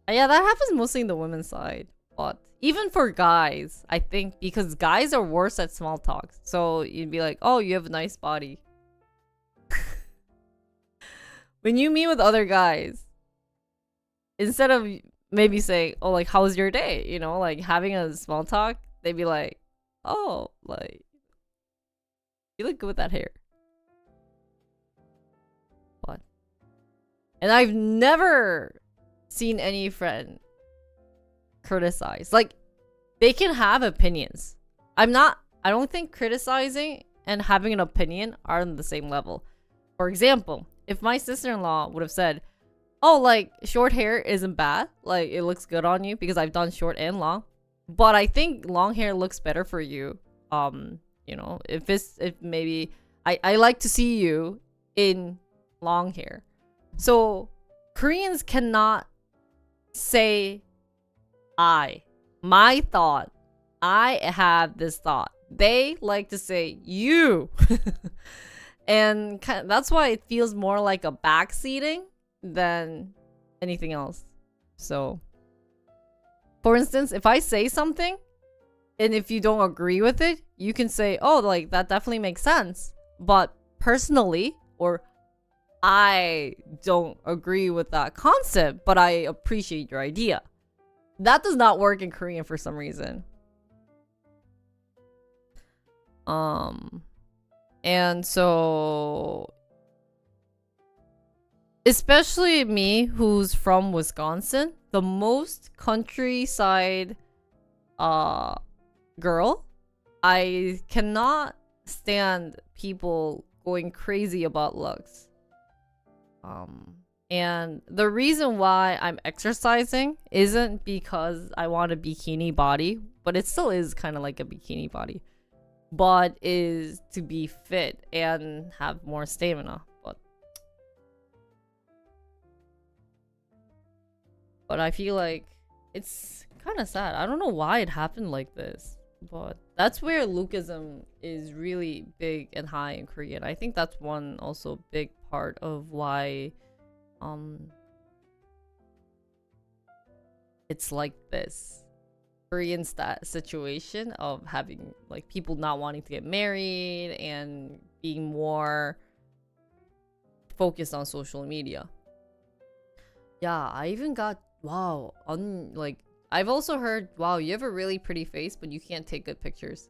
Yeah, that happens mostly in the women's side. But even for guys, I think because guys are worse at small talk. So you'd be like, oh, you have a nice body. When you meet with other guys, instead of maybe saying, oh, like, how's your day? You know, like having a small talk, they'd be like, oh, like, you look good with that hair. What? And I've never seen any friend criticize. Like, they can have opinions. I don't think criticizing and having an opinion are on the same level. For example, if my sister-in-law would have said, oh, like, short hair isn't bad, like, it looks good on you, because I've done short and long, but I think long hair looks better for you. You know, if maybe I like to see you in long hair. So Koreans cannot say my thought. I have this thought. They like to say you. And that's why it feels more like a backseating than anything else. So, for instance, if I say something and if you don't agree with it, you can say, oh, like, that definitely makes sense. But personally, or I don't agree with that concept, but I appreciate your idea. That does not work in Korean for some reason. And so, especially me, who's from Wisconsin, the most countryside girl, I cannot stand people going crazy about looks. And the reason why I'm exercising isn't because I want a bikini body, but it still is kind of like a bikini body, but is to be fit and have more stamina. But I feel like it's kind of sad. I don't know why it happened like this, but that's where Lookism is really big and high in Korea. I think that's one also big part of why it's like this Korean situation of having like people not wanting to get married and being more focused on social media. Yeah, I even got like I've also heard, wow, you have a really pretty face, but you can't take good pictures.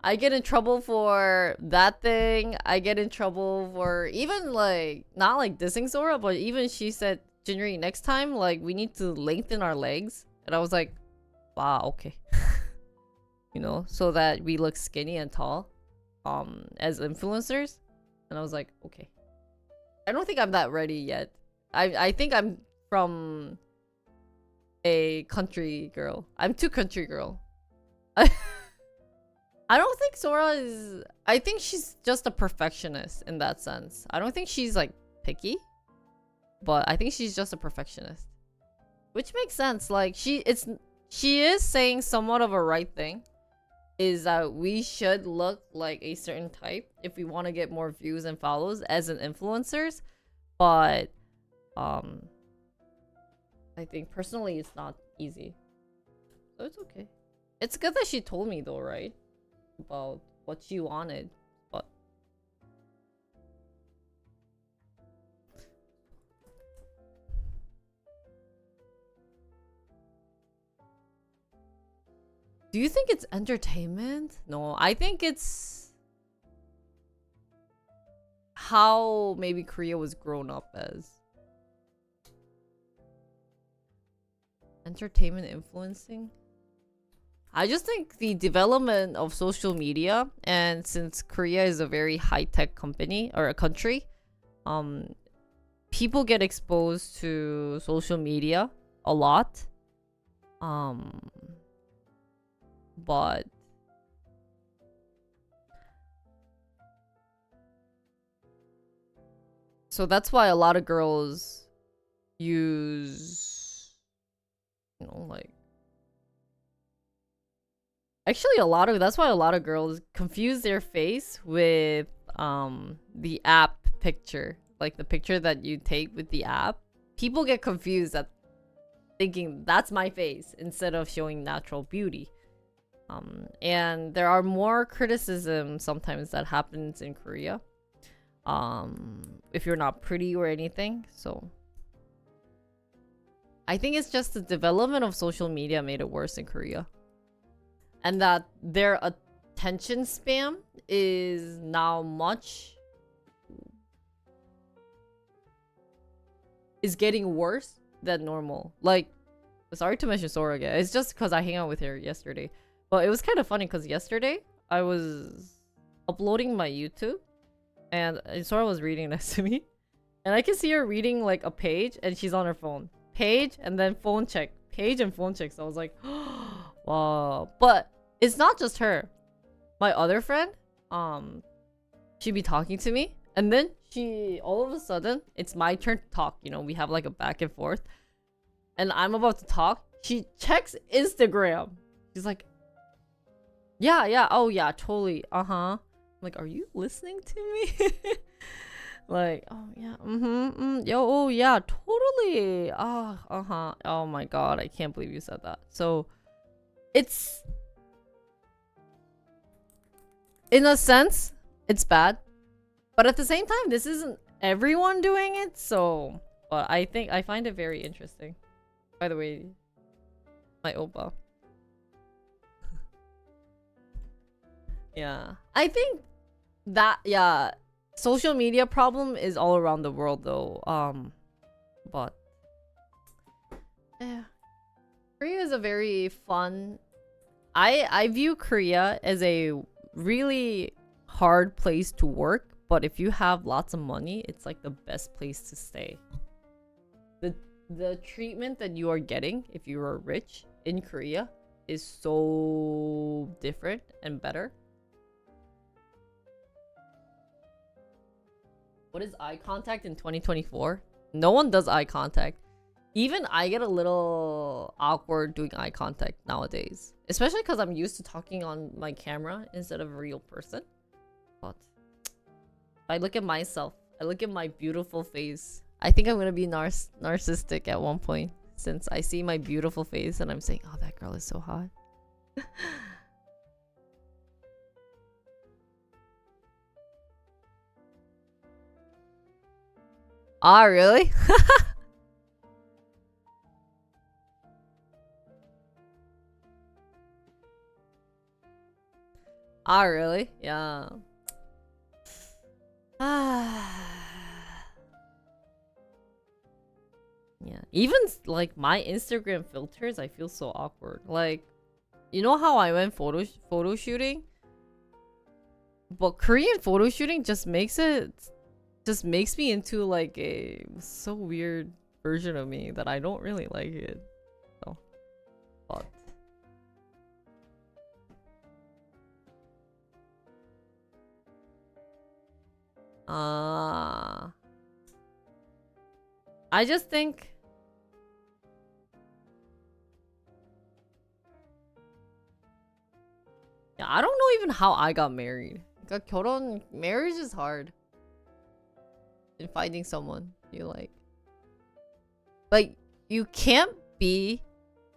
I get in trouble for that thing. I get in trouble for even like, not like dissing Sora, but even she said, Jinri, next time, like, we need to lengthen our legs. And I was like, wow, okay. You know, so that we look skinny and tall as influencers. And I was like, okay. I don't think I'm that ready yet. I think I'm from a country girl. I'm too country girl. I don't think Sora is... I think she's just a perfectionist in that sense. I don't think she's like picky, but I think she's just a perfectionist, which makes sense. Like she is saying somewhat of a right thing, is that we should look like a certain type if we want to get more views and follows as an influencers. But I think personally it's not easy, so it's okay. It's good that she told me though, right, about what she wanted. But do you think it's entertainment? No, I think it's how maybe Korea was grown up as. Entertainment influencing? I just think the development of social media, and since Korea is a very high-tech company or a country, people get exposed to social media a lot. But so that's why a lot of girls use, you know, like, actually that's why a lot of girls confuse their face with the app picture, like the picture that you take with the app. People get confused at thinking that's my face instead of showing natural beauty. And there are more criticism sometimes that happens in Korea if you're not pretty or anything. So I think it's just the development of social media made it worse in Korea, and that their attention span is now is getting worse than normal. Like, sorry to mention Sora again, it's just because I hang out with her yesterday. But it was kind of funny because yesterday I was uploading my YouTube and Sora was reading next to me, and I can see her reading like a page, and she's on her phone. Page and then phone check. Page and phone check. So I was like, wow. But it's not just her. My other friend, she'd be talking to me, and then she all of a sudden it's my turn to talk. You know, we have like a back and forth, and I'm about to talk. She checks Instagram. She's like, yeah, oh yeah, totally, I'm like, are you listening to me? Like, oh yeah, yo, oh yeah, totally, oh my god, I can't believe you said that. So it's, in a sense, it's bad, but at the same time, this isn't everyone doing it. So, but I think I find it very interesting. By the way, my oppa. Yeah, I think that, yeah, social media problem is all around the world though. But yeah, Korea is a very fun. I view Korea as a really hard place to work, but if you have lots of money, it's like the best place to stay. The treatment that you are getting if you are rich in Korea is so different and better. What is eye contact in 2024? No one does eye contact. Even I get a little awkward doing eye contact nowadays. Especially because I'm used to talking on my camera instead of a real person. But I look at myself. I look at my beautiful face. I think I'm going to be narcissistic at one point. Since I see my beautiful face and I'm saying, oh, that girl is so hot. Ah, really? Ah, really? Yeah. Yeah. Even like my Instagram filters, I feel so awkward. Like, you know how I went photo shooting? But Korean photo shooting just makes me into like a so weird version of me that I don't really like it. So, but I just think yeah, I don't know even how I got married. Marriage is hard. In finding someone you like. Like, you can't be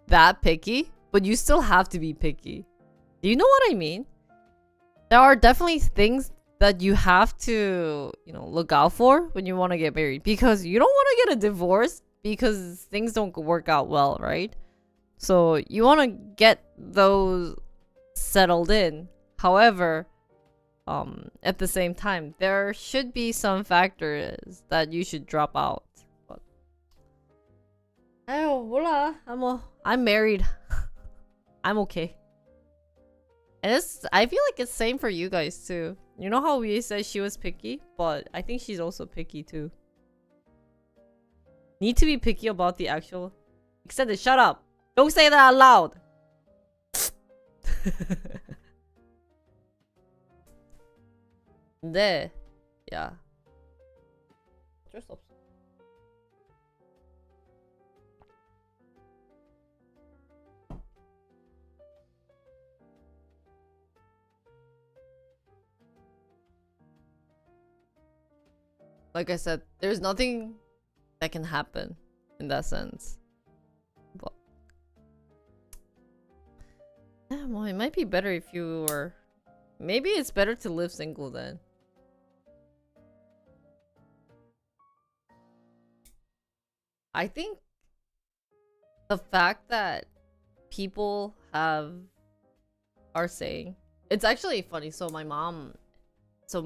that picky, but you still have to be picky. Do you know what I mean? There are definitely things that you have to, you know, look out for when you want to get married, because you don't want to get a divorce because things don't work out well, right? So you want to get those settled in. However, at the same time, there should be some factors that you should drop out. But 아유, 몰라. I'm married. I'm okay. And I feel like it's same for you guys too. You know how we said she was picky, but I think she's also picky too. Need to be picky about the actual extended. Shut up. Don't say that out loud. 네, yeah. 어쩔 수 없어. Like I said, there's nothing that can happen in that sense. But yeah, well, it might be better if you were. Maybe it's better to live single then. I think the fact that people are saying, it's actually funny. So my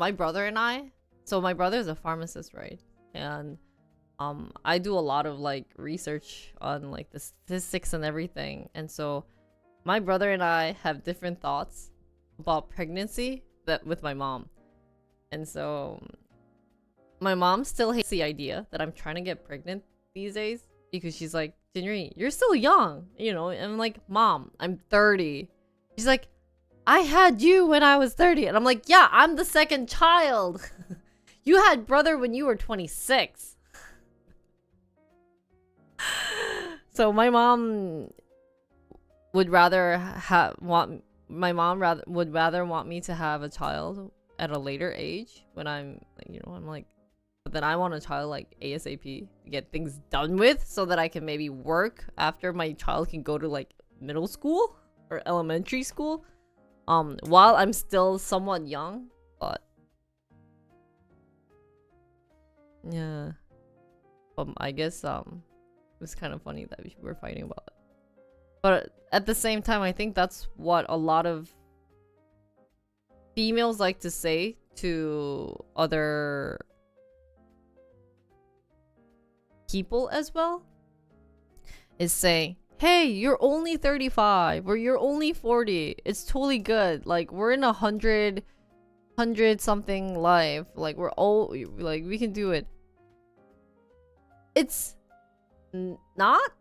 brother and I, so my brother is a pharmacist, right? And I do a lot of like research on like the statistics and everything. And so my brother and I have different thoughts about pregnancy that with my mom. And so my mom still hates the idea that I'm trying to get pregnant these days because she's like, Jinri, you're still young, you know? And I'm like, Mom, I'm 30. She's like, I had you when I was 30. And I'm like, yeah, I'm the second child. You had brother when you were 26. So my mom would rather want me to have a child at a later age when I'm, you know, I'm like, but then I want a child like ASAP to get things done with so that I can maybe work after my child can go to like middle school or elementary school. While I'm still somewhat young, but yeah. I guess it was kind of funny that we were fighting about it. But at the same time, I think that's what a lot of females like to say to other people as well, is saying, hey, you're only 35 or you're only 40. It's totally good. Like, we're in 100 something life. Like, we're all like, we can do it. It's not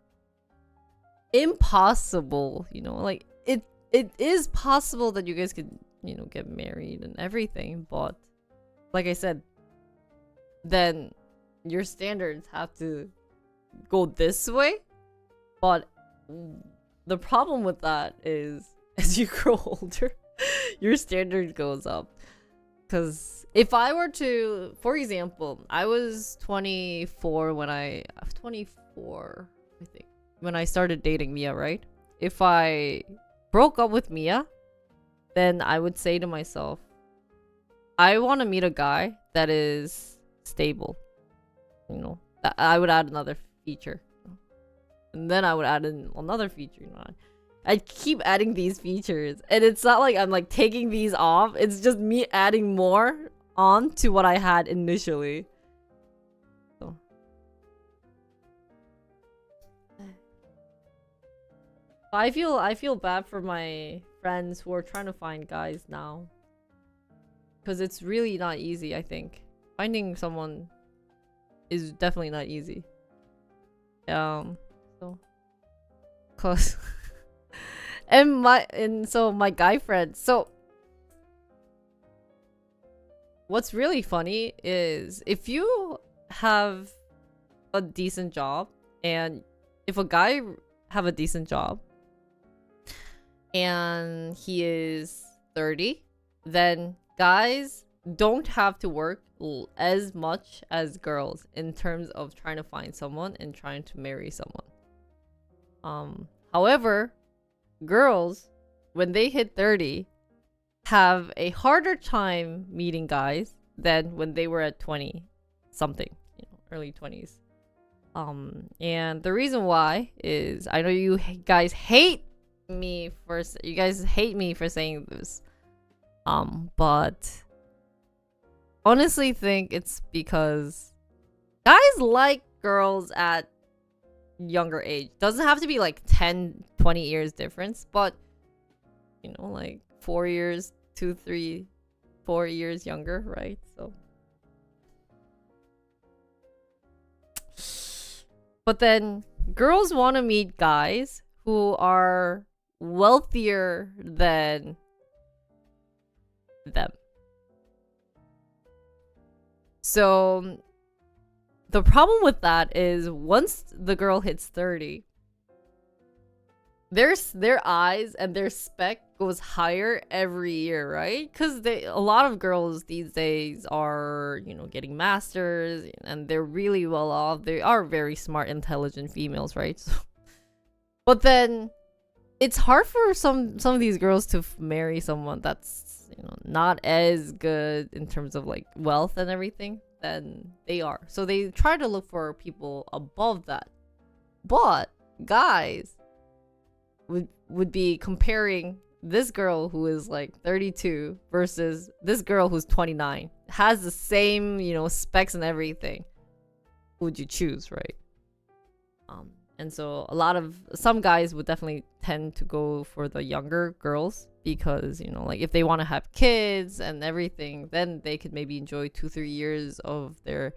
impossible, you know, like it is possible that you guys could, you know, get married and everything, but like I said, then your standards have to go this way. But the problem with that is as you grow older, your standard goes up. Because if I were to, for example, I was 24 when I think, when I started dating Mia, right? If I broke up with Mia, then I would say to myself, I want to meet a guy that is stable. You know, I would add another feature. And then I would add in another feature. You know, I keep adding these features. And it's not like I'm like taking these off. It's just me adding more on to what I had initially. So. I feel bad for my friends who are trying to find guys now. Because it's really not easy, I think. Finding someone is definitely not easy. So cause so my guy friend, so what's really funny is if you have a decent job, and if a guy have a decent job and he is 30, then guys don't have to work as much as girls in terms of trying to find someone and trying to marry someone. However, girls, when they hit 30, have a harder time meeting guys than when they were at 20 something, you know, early 20s. And the reason why is, I know you guys hate me for saying this, but honestly think it's because guys like girls at younger age. Doesn't have to be like 10 20 years difference, but you know, like 4 years, 2 3 4 years younger, right? So but then girls want to meet guys who are wealthier than them. So the problem with that is once the girl hits 30, their eyes and their spec goes higher every year, right? Because a lot of girls these days are, you know, getting masters and they're really well off. They are very smart, intelligent females, right? So, but then it's hard for some of these girls to marry someone that's, you know, not as good in terms of like wealth and everything than they are. So they try to look for people above that. But guys would be comparing this girl who is like 32 versus this girl who's 29, has the same, you know, specs and everything. Who would you choose, right? And so some guys would definitely tend to go for the younger girls because, you know, like if they want to have kids and everything, then they could maybe enjoy 2-3 years of their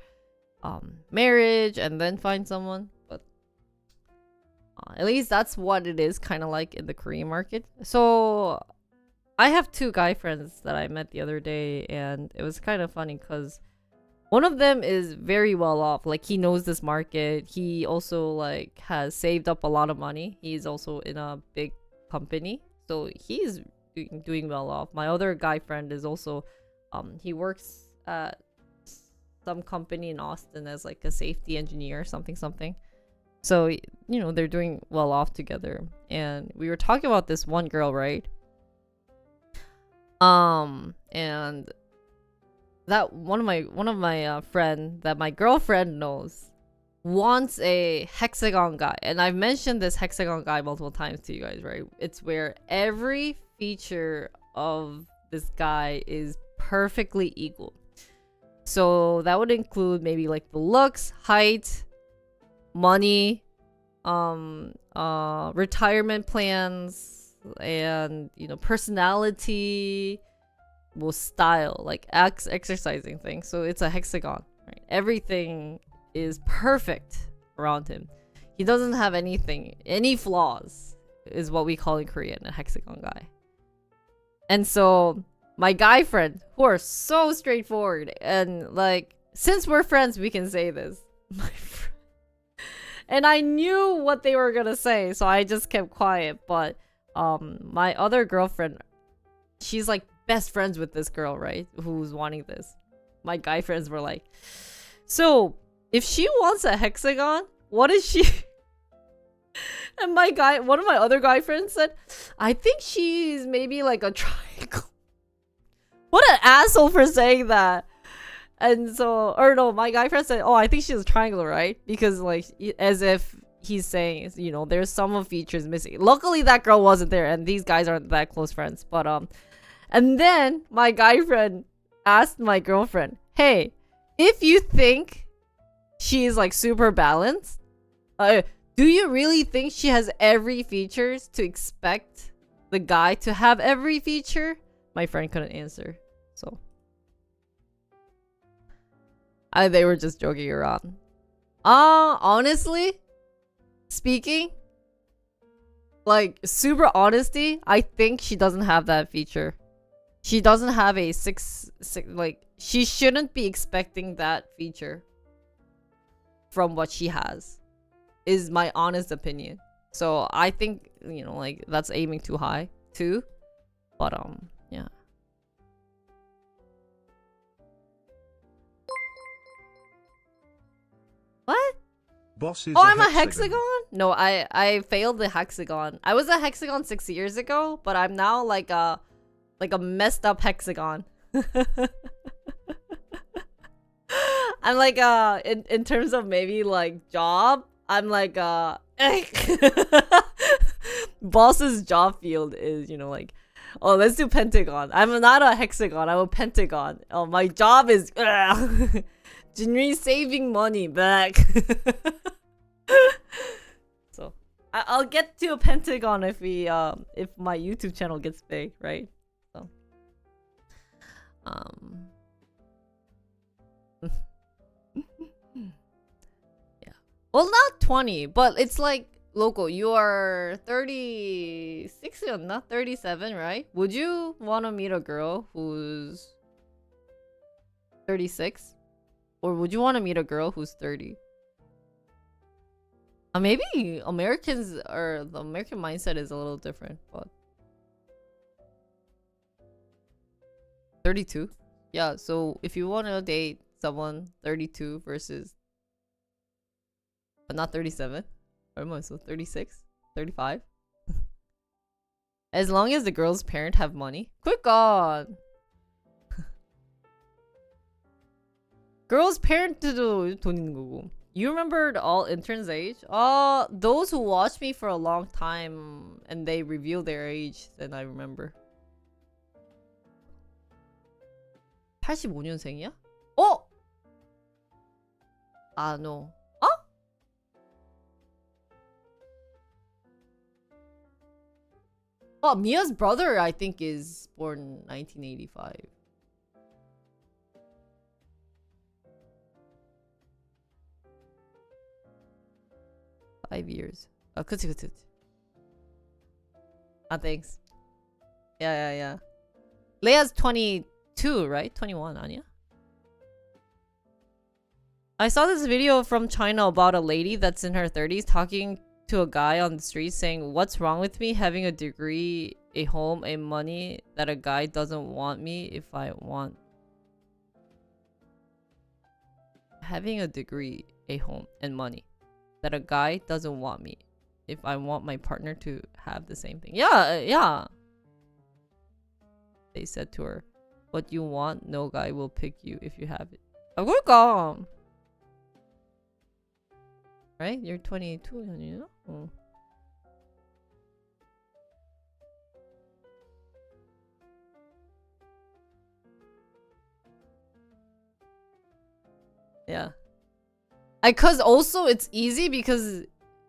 marriage and then find someone. But at least that's what it is kind of like in the Korean market. So I have 2 guy friends that I met the other day, and it was kind of funny because one of them is very well off. Like, he knows this market. He also like has saved up a lot of money. He's also in a big company, so he's doing well off. My other guy friend is also he works at some company in Austin as like a safety engineer, something. So, you know, they're doing well off together. And we were talking about this one girl, right? And that one of my friend that my girlfriend knows wants a hexagon guy. And I've mentioned this hexagon guy multiple times to you guys, right? It's where every feature of this guy is perfectly equal. So that would include maybe like the looks, height, money, retirement plans, and, you know, personality, well, style, like exercising thing. So it's a hexagon, right? Everything is perfect around him. He doesn't have any flaws, is what we call in Korean a hexagon guy. And so my guy friend, who are so straightforward, and like, since we're friends, we can say this. My friend. And I knew what they were gonna say, so I just kept quiet. But my other girlfriend, she's like best friends with this girl, right? Who's wanting this. My guy friends were like, so if she wants a hexagon, what is she? And one of my other guy friends said, I think she's maybe like a triangle. What an asshole for saying that. And so, or no, my guy friend said, oh, I think she's a triangle, right? Because like, as if he's saying, you know, there's some features missing. Luckily that girl wasn't there, and these guys aren't that close friends. But and then my guy friend asked my girlfriend, hey, if you think she's like super balanced, do you really think she has every features to expect the guy to have every feature? My friend couldn't answer. So they were just joking around. Honestly speaking, like super honesty, I think she doesn't have that feature. She doesn't have a six, like, she shouldn't be expecting that feature from what she has, is my honest opinion. So I think, you know, like, that's aiming too high too. But yeah. What? Boss is I'm a hexagon? No, I failed the hexagon. I was a hexagon 6 years ago, but I'm now like a messed up hexagon. I'm like in terms of maybe like job, I'm like boss's job field is, you know, like, oh, let's do pentagon. I'm not a hexagon, I'm a pentagon. Oh, my job is Jinri saving money back. So I'll get to a pentagon if my YouTube channel gets big, right? So yeah. Well, not 20, but it's like local. You are 36 or not 37, right? Would you want to meet a girl who's 36? Or would you want to meet a girl who's 30? Maybe Americans, or the American mindset is a little different, but 32? Yeah, so if you want to date someone 32 versus, but not 37, or am I so 36? 35? As long as the girl's parent have money. Quick on! girl's parent도 돈 있는 거고. You remember the all interns age? Those who watched me for a long time and they reveal their age, then I remember. 85년생이야? 어? 아, no. 어? Well, Mia's brother, I think, is born 1985. Five years. Oh, 그치, 그치, 그치. Ah, thanks. Yeah. Leia's 22, right? 21, 아니야? I saw this video from China about a lady that's in her 30s talking to a guy on the street saying, "What's wrong with me having a degree, a home, a money that a guy doesn't want me if I want?" Having a degree, a home, and money that a guy doesn't want me if I want my partner to have the same thing. Yeah. They said to her, "What you want, no guy will pick you if you have it." 아, 그럴까? Right? You're 22, you know? Oh. Yeah. Cause also it's easy because,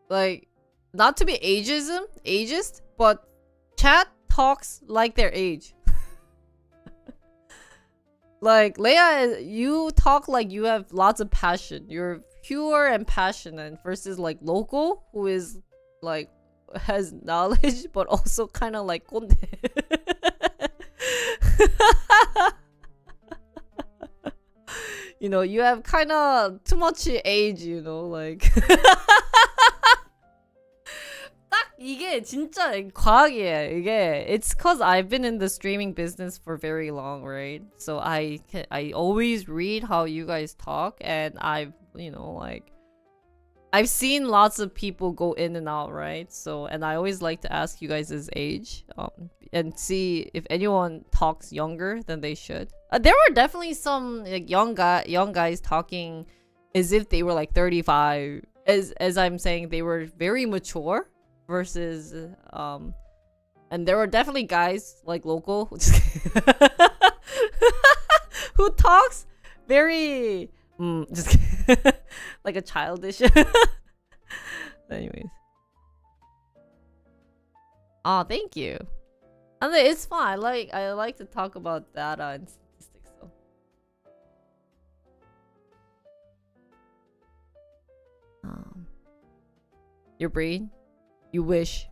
like, not to be ageist, but chat talks like their age. Like, Leia, you talk like you have lots of passion. You're pure and passionate versus like Loco, who is like has knowledge but also kind of like 꼰대. You know, you have kind of too much age, you know, like. 딱 이게 진짜 과학이에요. 이게 it's cause I've been in the streaming business for very long, right? So I always read how you guys talk, and I've, you know, like, I've seen lots of people go in and out, right? So, and I always like to ask you guys' age, and see if anyone talks younger than they should. There were definitely some like young guys talking as if they were like 35. As I'm saying, they were very mature versus and there were definitely guys like Local who talks very just like a childish. Anyways. Oh, thank you. I mean, it's fun. I like to talk about data and statistics though. Your brain? You wish.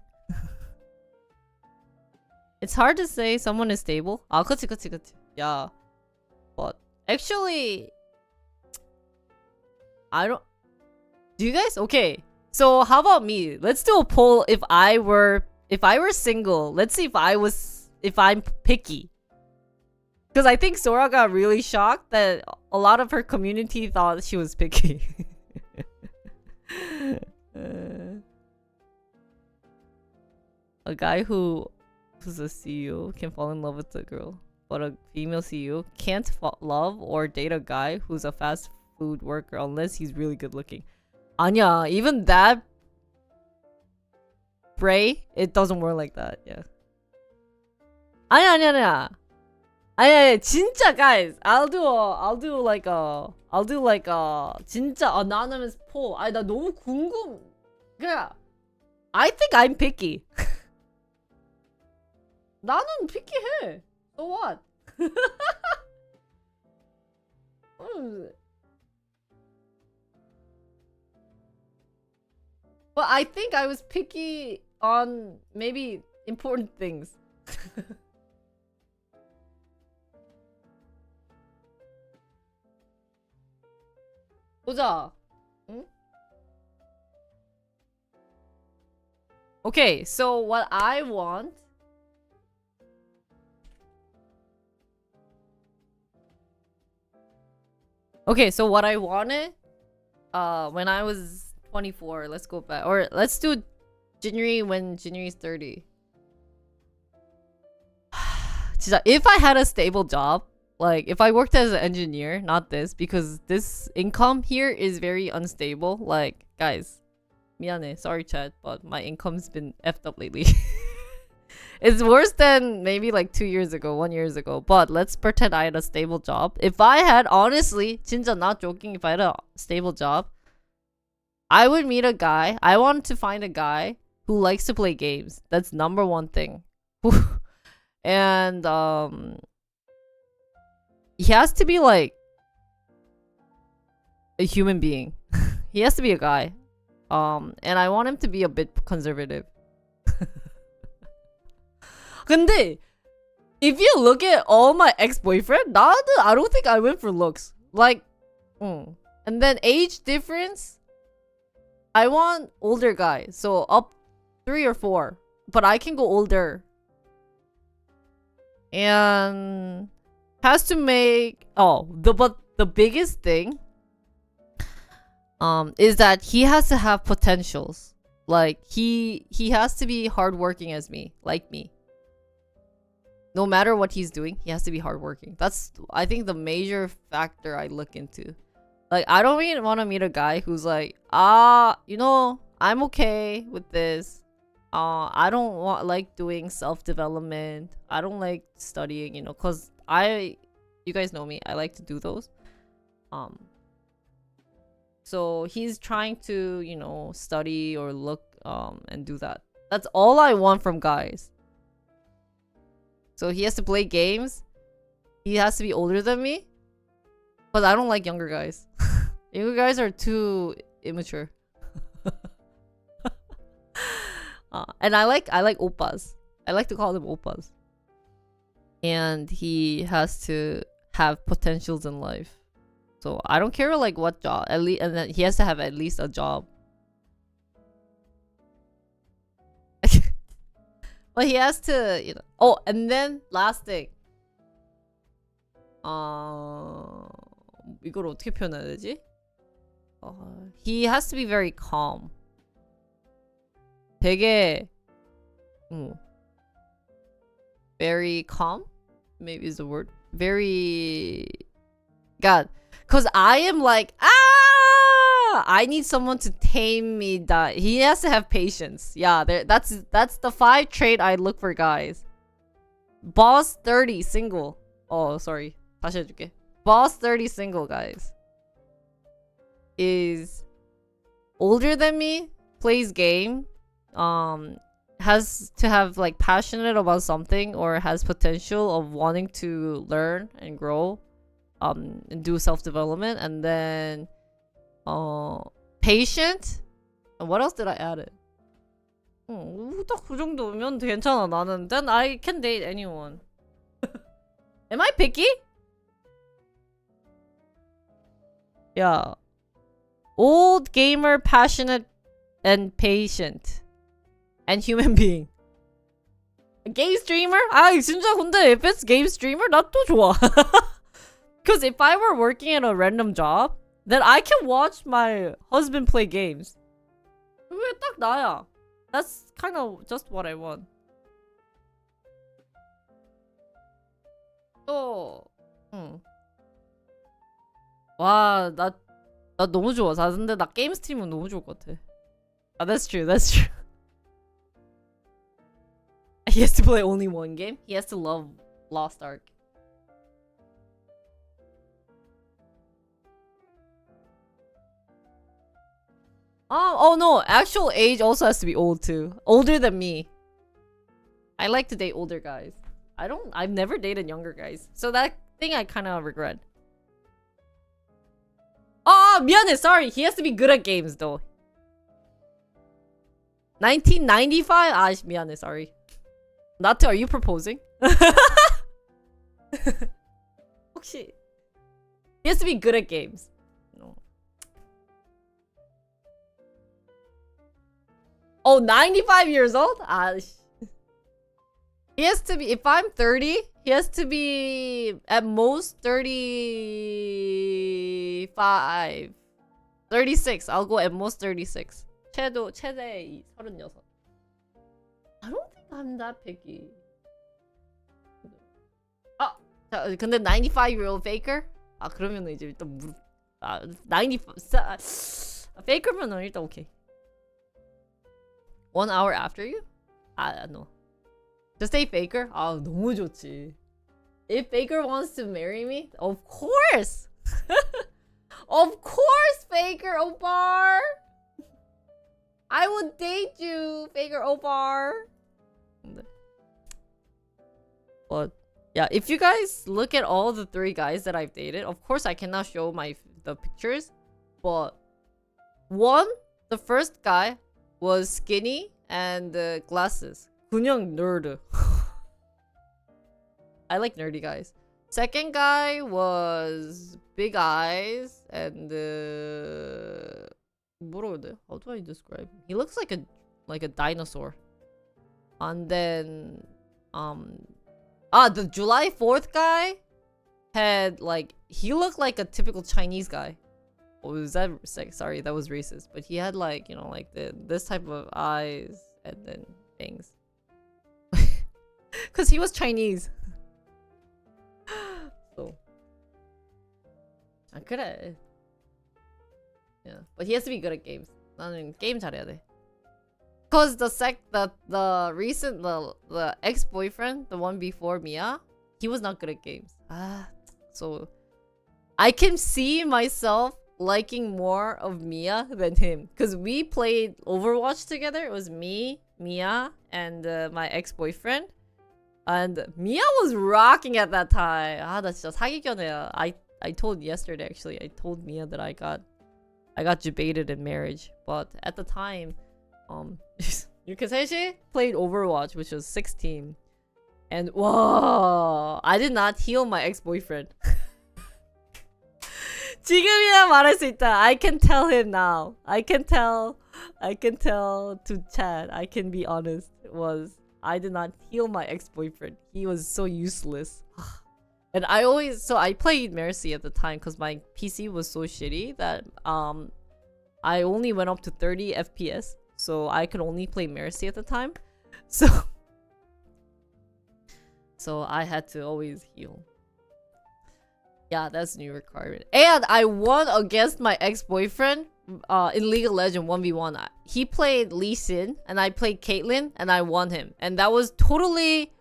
It's hard to say someone is stable. 아, 그치. Yeah. But actually, I don't. Do you guys? Okay. So how about me? Let's do a poll. If I were single, let's see if I'm picky. Because I think Sora got really shocked that a lot of her community thought she was picky. A guy who's a CEO can fall in love with a girl, but a female CEO can't love or date a guy who's a fast food worker unless he's really good looking. 아니야, even that, Bray, it doesn't work like that. Yeah. 아니야. 진짜, guys. I'll do like a 진짜 anonymous poll. 아니, 나 너무 그냥 I think I'm picky. 나는 picky. So what? But I think I was picky on maybe important things. 보자. 응? Okay, so what I want. Okay, so what I wanted when I was 24, let's go back. Or let's do January when January's 30. 진짜, if I had a stable job, like if I worked as an engineer, not this, because this income here is very unstable. Like, guys, 미안해, sorry chat, but my income's been effed up lately. It's worse than maybe like 2 years ago, 1 year ago. But let's pretend I had a stable job. If I had, honestly, 진짜 not joking, if I had a stable job, I would meet a guy. I wanted to find a guy who likes to play games. That's number one thing. And he has to be like a human being. He has to be a guy. And I want him to be a bit conservative. 근데 if you look at all my ex-boyfriend, I don't think I went for looks. Like, and then age difference. I want older guy, so up 3 or 4, but I can go older. And has to make but the biggest thing is that he has to have potentials. Like he has to be hardworking as me, like me. No matter what he's doing, he has to be hardworking. That's, I think, the major factor I look into. Like, I don't even want to meet a guy who's like, you know, I'm okay with this. I don't like doing self-development. I don't like studying, you know, because you guys know me, I like to do those. So he's trying to, you know, study or look, and do that. That's all I want from guys. So he has to play games. He has to be older than me. But I don't like younger guys. Younger guys are too immature. And I like oppas. I like to call them oppas. And he has to have potentials in life. So I don't care like what job, at least, and then he has to have at least a job. But he has to, you know. Oh, and then last thing. 이걸 어떻게 표현해야 되지? He has to be very calm. 되게 very calm, maybe is the word. Very God, cause I am like I need someone to tame me. That he has to have patience. Yeah, that's the 5 trait I look for guys. Boss 30 single. Oh, sorry. 다시 해줄게. Boss 30 single guys is older than me, plays game, has to have like passionate about something or has potential of wanting to learn and grow, and do self-development, and then patient. And what else did I add it? 딱 그 정도면 괜찮아 나는. Then I can date anyone. Am I picky? Yeah. Old gamer, passionate, and patient. And human being. Game streamer? 진짜 근데 if it's game streamer, 나 또 좋아. Because if I were working at a random job, then I can watch my husband play games. 그게 딱 나야. That's kind of just what I want. 또, 와, 나 너무 좋아. 근데 나 게임 스트리밍 너무 좋을 것 같아. That's true. That's true. He has to play only one game. He has to love Lost Ark. Oh no, actual age also has to be old too. Older than me. I like to date older guys. I've never dated younger guys. So that thing I kind of regret. 미안해. Sorry. He has to be good at games though. 1995? 미안해. Sorry. Nato, are you proposing? 혹시 he has to be good at games. No. Oh, 95 years old? He has to be, if I'm 30, he has to be at most 35. 36. I'll go at most 36. 최대 36. I don't think I'm that picky. 자, 근데 95-year-old faker? 그러면 이제 일단 95 faker면 일단 오케이. 1 hour after you? No. Just say faker? 너무 좋지. If faker wants to marry me, of course. Of course, faker Opar. I would date you, faker Opar. But yeah, if you guys look at all the 3 guys that I've dated, of course I cannot show the pictures, but the first guy was skinny and glasses. 그냥 nerd. I like nerdy guys. Second guy was big eyes and 뭐라고 해야 돼? How do I describe him? He looks like a dinosaur. And then the July 4th guy had he looked like a typical Chinese guy. Oh, was that sorry, that was racist. But he had this type of eyes and then things. Cause he was Chinese. So 그래. Yeah, but he has to be good at games. 나는 게임 잘해야 돼. Cause the ex-boyfriend, the one before Mia, he was not good at games. So I can see myself liking more of Mia than him. Cause we played Overwatch together. It was me, Mia, and my ex-boyfriend. And Mia was rocking at that time. 나 진짜 사기견이야. I told yesterday actually. I told Mia that I got debated in marriage, but at the time, 이렇게 셋이 played Overwatch, which was 16, and wow, I did not heal my ex-boyfriend. 지금이야 말할 수 있다. I can tell him now. I can tell to Chad. I can be honest. I did not heal my ex-boyfriend. He was so useless. And I played Mercy at the time because my PC was so shitty that I only went up to 30 FPS, so I could only play Mercy at the time. So I had to always heal. Yeah, that's new requirement. And I won against my ex-boyfriend in League of Legends 1v1. He played Lee Sin and I played Caitlyn and I won him. And that was totally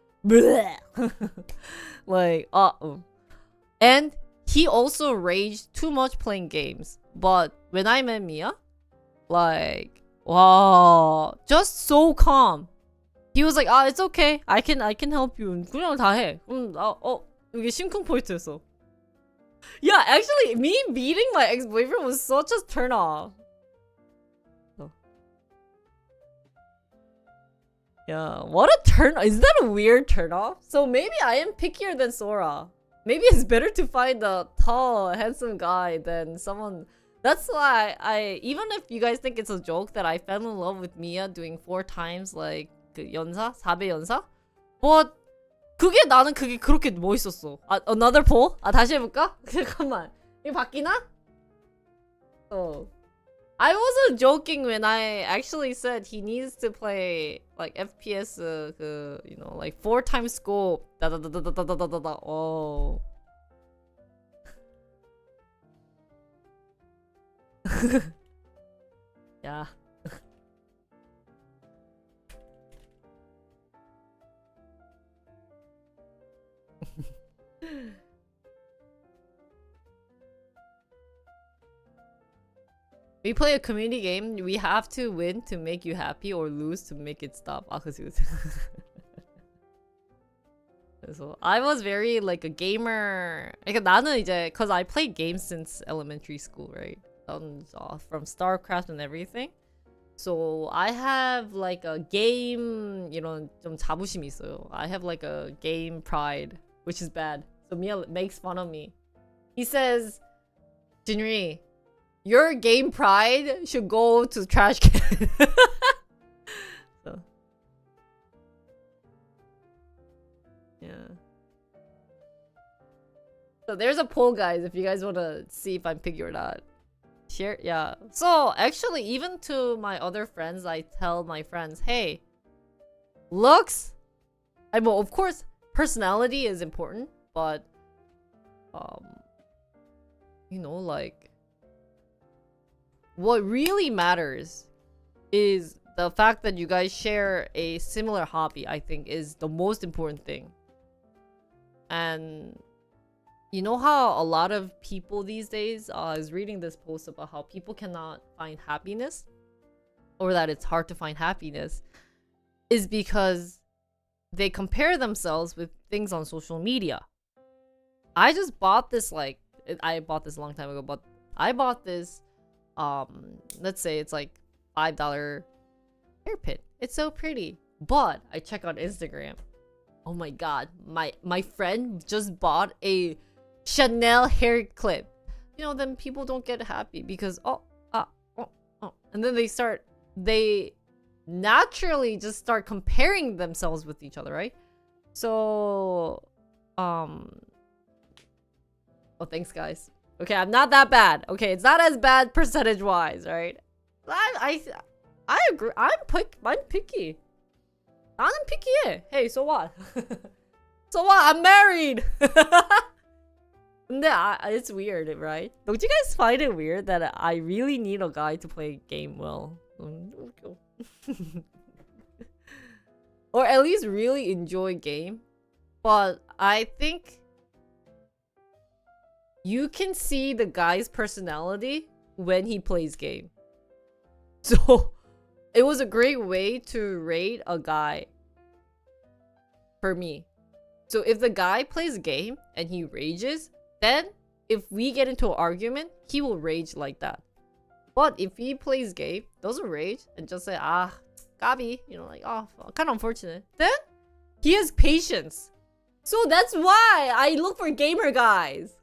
And he also raged too much playing games. But when I met Mia, wow, just so calm. He was like, it's okay. I can help you. 그냥 다 해. 이게 심쿵 포인트였어. Yeah, actually, me meeting my ex-boyfriend was such a turn off. Yeah, what a turn. Is that a weird turn off? So maybe I am pickier than Sora. Maybe it's better to find a tall, handsome guy than someone. That's why even if you guys think it's a joke that I fell in love with Mia doing 4 times 그 연사? 4배 연사? But 나는 그게 그렇게 멋있었어. Another poll? 다시 해볼까? 잠깐만. 이거 바뀌나? I wasn't joking when I actually said he needs to play FPS 4 times scope. Oh. Yeah. We play a community game. We have to win to make you happy or lose to make it stop. 그치. So I was very a gamer. 나는 이제 cause I played games since elementary school, right? From StarCraft and everything. So I have a game, 좀 자부심이 있어요. I have a game pride, which is bad. So Mia makes fun of me. He says, Jinri, your game pride should go to the trash can. Yeah. So there's a poll, guys, if you guys want to see if I'm picky or not. Share, yeah. So actually, even to my other friends, I tell my friends, hey, looks. Well, of course, personality is important, but what really matters is the fact that you guys share a similar hobby. I think is the most important thing. And you know how a lot of people these days, I was reading this post about how people cannot find happiness, or that it's hard to find happiness, is because they compare themselves with things on social media. I just bought this I bought this a long time ago, but I bought this let's say it's like $5 hair pin. It's so pretty. But I check on Instagram. Oh my god, my friend just bought a Chanel hair clip. You know, then people don't get happy because and then they naturally just start comparing themselves with each other, right? So oh, thanks guys. Okay, I'm not that bad. Okay, it's not as bad percentage wise, right? I agree. I'm picky. I'm picky. Hey, so what? So what? I'm married. It's weird, right? Don't you guys find it weird that I really need a guy to play a game well? Or at least really enjoy game. But I think you can see the guy's personality when he plays game. So it was a great way to rate a guy for me. So if the guy plays a game and he rages, then if we get into an argument, he will rage like that. But if he plays game, doesn't rage, and just say, gabi, you know, like, oh, kind of unfortunate, then he has patience. So that's why I look for gamer guys.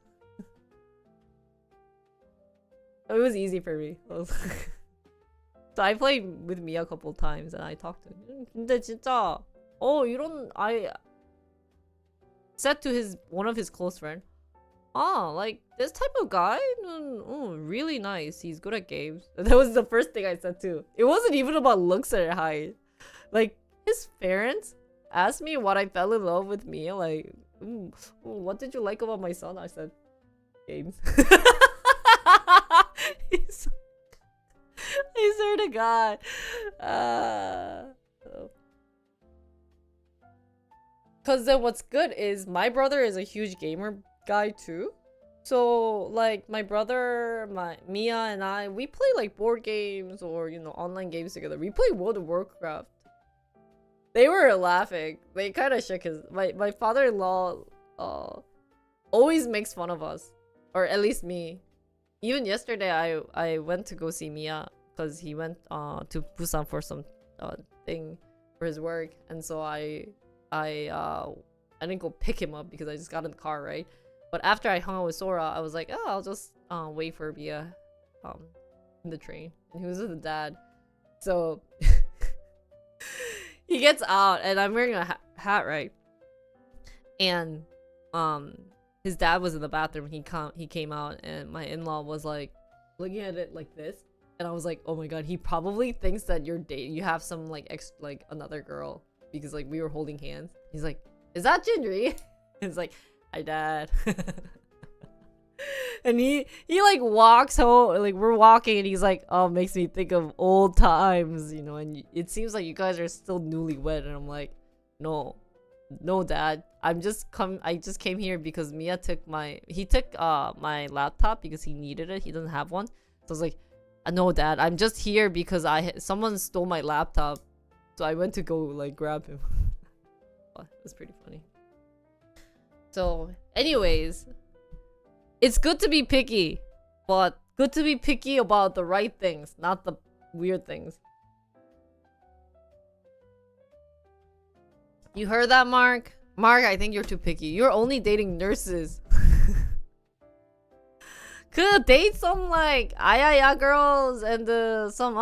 It was easy for me. So I played with Mia a couple times and I talked to him. 근데 진짜 I said to one of his close friends, like this type of guy, really nice. He's good at games. That was the first thing I said too. It wasn't even about looks or height. Like his parents asked me what I fell in love with Mia. Like, what did you like about my son? I said, games. I swear to God. Cause then what's good is my brother is a huge gamer guy too. So like my brother, Mia and I, we play like board games or, you know, online games together. We play World of Warcraft. They were laughing. They kind of shook his. My father-in-law always makes fun of us, or at least me. Even yesterday, I went to go see Mia because he went to Busan for some thing for his work, and so I didn't go pick him up because I just got in the car, right? But after I hung out with Sora, I was like, I'll just wait for Mia in the train, and he was with the dad, so he gets out, and I'm wearing a hat, right? And his dad was in the bathroom. He came out, and my in-law was like looking at it like this, and I was like, oh my god, he probably thinks that you have some like another girl, because like we were holding hands. He's like, is that Ginry? It's like, hi dad. And he like walks home, like we're walking, and he's like, oh, makes me think of old times, you know, and it seems like you guys are still newlywed. And I'm like, no dad, I just came here because Mia took my laptop because he needed it. He doesn't have one. So I was like, no dad, I'm just here because someone stole my laptop, so I went to go like grab him. It was pretty funny. So anyways, it's good to be picky, but good to be picky about the right things, not the weird things. You heard that, Mark? Mark, I think you're too picky. You're only dating nurses. Could date some like 아야야 girls and some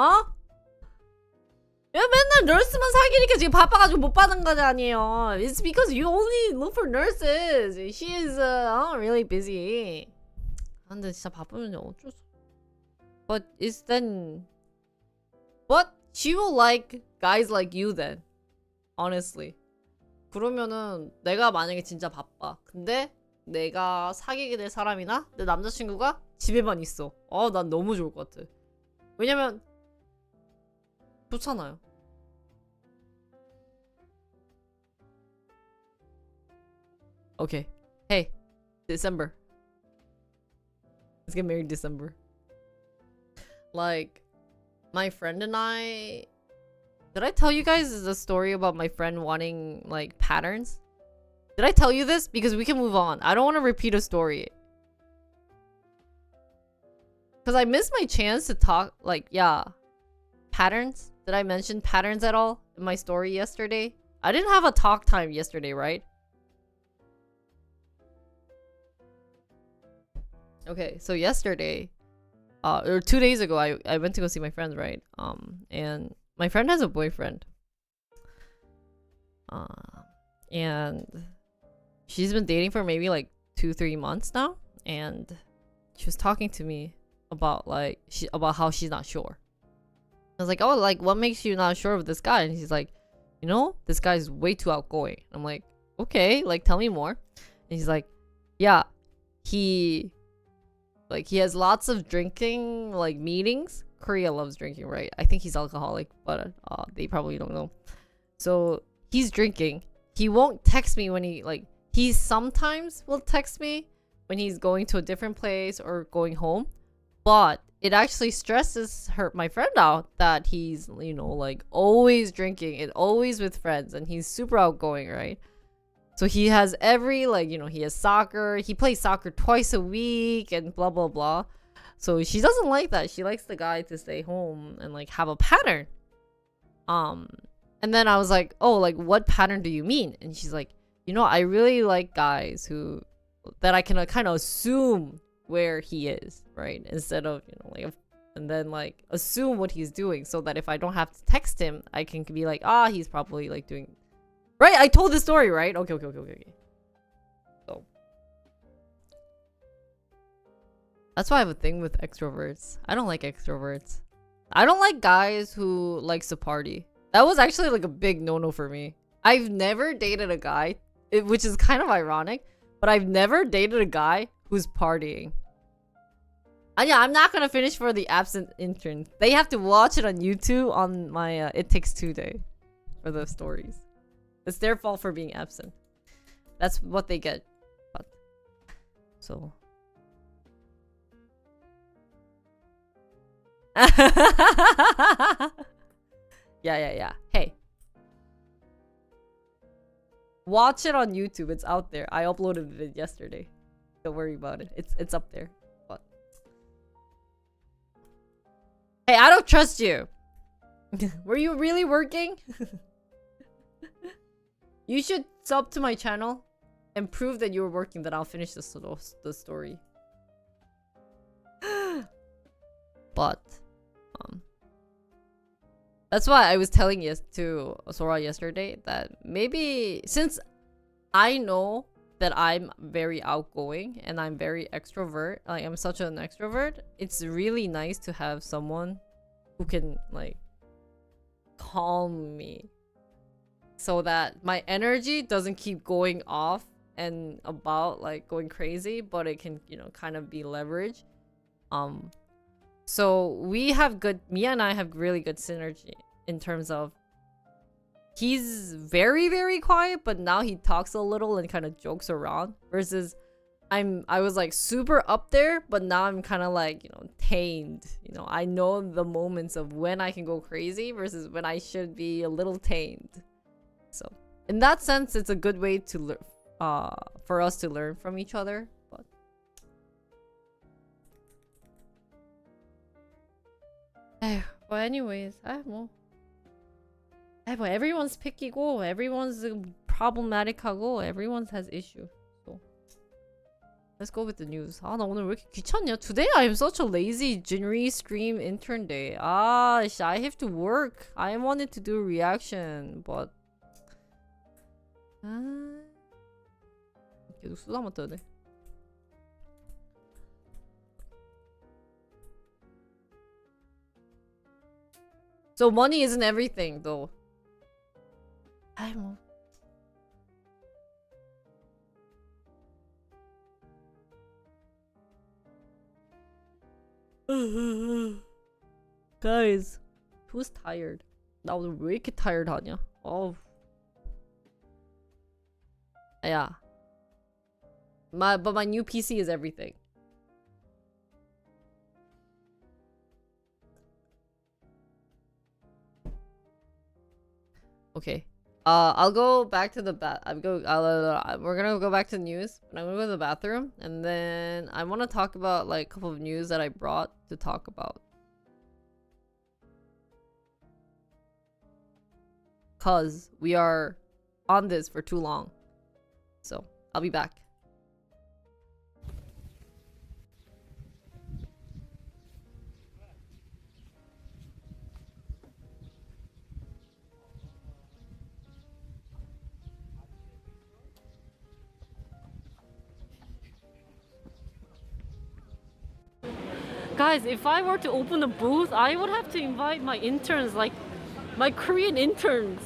야, 맨날 nurse만 사귀니까 지금 바빠가지고 못 받은 거지 아니에요. It's because you only look for nurses. She is really busy. 근데 진짜 바쁘면 어쩔 수. But it's then, but she will like guys like you then. Honestly. 그러면은 내가 만약에 진짜 바빠. 근데 내가 사귀게 될 사람이나 내 남자친구가 집에만 있어. 난 너무 좋을 것 같아. 왜냐면 좋잖아요. Okay. Hey, December. Let's get married December. Like, my friend and I... Did I tell you guys the story about my friend wanting, like, patterns? Did I tell you this? Because we can move on. I don't want to repeat a story. Because I missed my chance to talk, like, yeah. Patterns? Did I mention patterns at all in my story yesterday? I didn't have a talk time yesterday, right? Okay, so yesterday, or 2 days ago, I went to go see my friends, right? And my friend has a boyfriend. And she's been dating for maybe like 2-3 months now, and she was talking to me about like about how she's not sure. I was like, oh, like what makes you not sure of this guy? And he's like, you know, this guy's way too outgoing. I'm like, okay, like tell me more. And he's like, yeah, he has lots of drinking like meetings. Korea loves drinking, right? I think he's alcoholic, but they probably don't know. So he's drinking. He won't text me when he sometimes will text me when he's going to a different place or going home, but it actually stresses my friend out that he's, you know, like always drinking and always with friends, and he's super outgoing, right? So he has every, like, you know, he has soccer, he plays soccer twice a week and blah blah blah. So she doesn't like that. She likes the guy to stay home and like have a pattern. And then I was like, oh, like what pattern do you mean? And she's like, you know, I really like guys that I can kind of assume where he is, right? Instead of, you know, like, and then like assume what he's doing, so that if I don't have to text him, I can be like, he's probably like doing, right? I told the story, right? Okay. So that's why I have a thing with extroverts. I don't like extroverts. I don't like guys who likes to party. That was actually like a big no-no for me. I've never dated a guy, which is kind of ironic, but I've never dated a guy who's partying. And yeah, I'm not gonna finish for the absent intern. They have to watch it on YouTube on my It Takes Two day for the stories. It's their fault for being absent. That's what they get. But so yeah. Hey. Watch it on YouTube. It's out there. I uploaded it yesterday. Don't worry about it. It's up there. But hey, I don't trust you. Were you really working? You should sub to my channel and prove that you were working, that I'll finish the story. But that's why I was telling to Sora yesterday that maybe, since I know that I'm very outgoing and I'm very extrovert, like I'm such an extrovert, it's really nice to have someone who can like calm me, so that my energy doesn't keep going off and about, like going crazy, but it can, you know, kind of be leverage. So Mia and I have really good synergy in terms of, he's very, very quiet, but now he talks a little and kind of jokes around, versus I was like super up there, but now I'm kind of like, you know, tamed. You know, I know the moments of when I can go crazy versus when I should be a little tamed. So in that sense, it's a good way to for us to learn from each other. But anyways, everyone's picky고, everyone's problematic하고, everyone has issue. So let's go with the news. 나 오늘 왜 이렇게 귀찮냐? Today I am such a lazy Jinri stream intern day. I have to work. I wanted to do a reaction, but 계속 수다만 떠네. So money isn't everything, though. Guys, who's tired? 나 오늘 왜 이렇게 tired하냐? Yeah. But my new PC is everything. Okay. I'll go back to the we're gonna go back to the news, but I'm gonna go to the bathroom, and then I want to talk about like a couple of news that I brought to talk about. Cause we are on this for too long. So I'll be back. Guys, if I were to open a booth, I would have to invite my interns, like my Korean interns.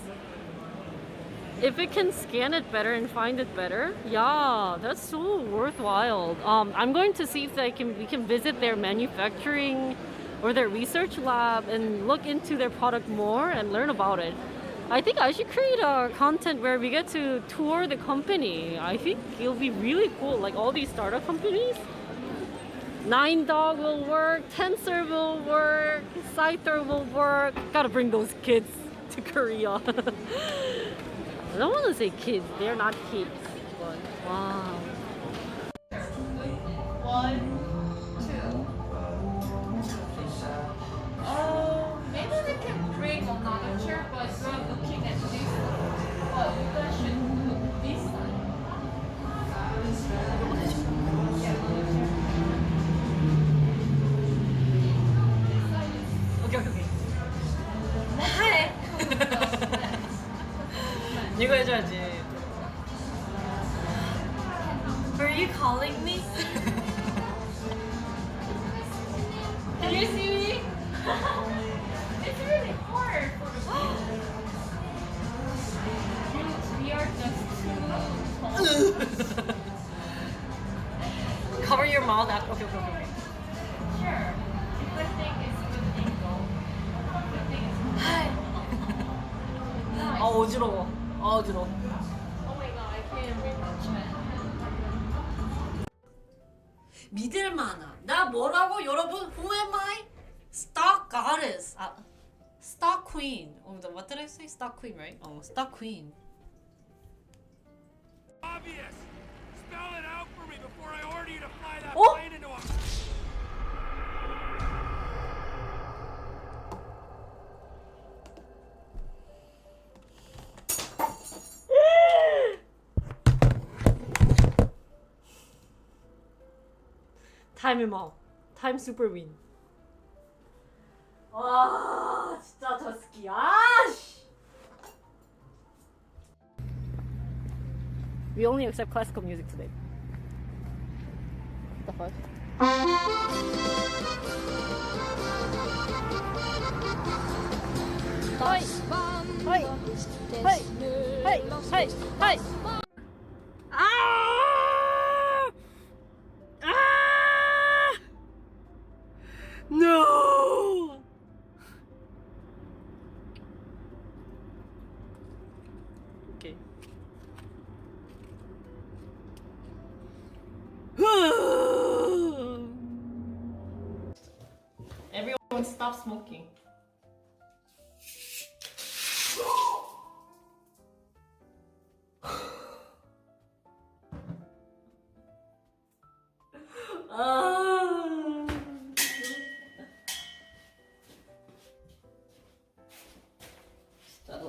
If it can scan it better and find it better, yeah, that's so worthwhile. I'm going to see if we can visit their manufacturing or their research lab and look into their product more and learn about it. I think I should create a content where we get to tour the company. I think it'll be really cool, like all these startup companies. Nine Dog will work, Tensor will work, Scyther will work. Gotta bring those kids to Korea. I don't want to say kids, they're not kids. But wow. 1, 2. Oh, maybe we can bring another chair, but we're looking at this one. But you guys should look this side. Yeah, another chair. 오케이. 하이. 이거 해줘야지. Are you calling me? Can you see me? It's really hard for the kids. We are just too tall. Cover your mouth. Okay. Sure. Good thing is good angle. Good thing is 하이. nice. 아 어지러워. Oh my god, I can't read much. 믿을 만한. 나 뭐라고 여러분? Who am I? Stock goddess. Stock queen. What did I say? Stock queen, right? Stock queen. Obvious. Spell it out for me before I order you to fly that Oh! plane into a... Time him all. Time super win. 와 진짜 저 스키 아씨. We only accept classical music today. What the fuck? Hi. Ah! Ah! No! Okay. Everyone stop smoking.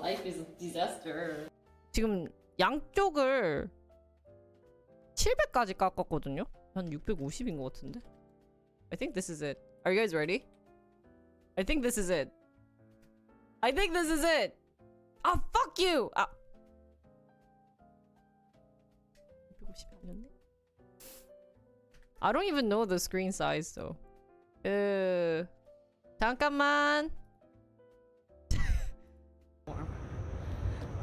Life is a disaster. 지금 양쪽을 700까지 깎았거든요? 한 650인 것 같은데? I think this is it. Are you guys ready? I think this is it. I think this is it! Ah, fuck you! 아. 650이 아니었네? I don't even know the screen size though. 잠깐만.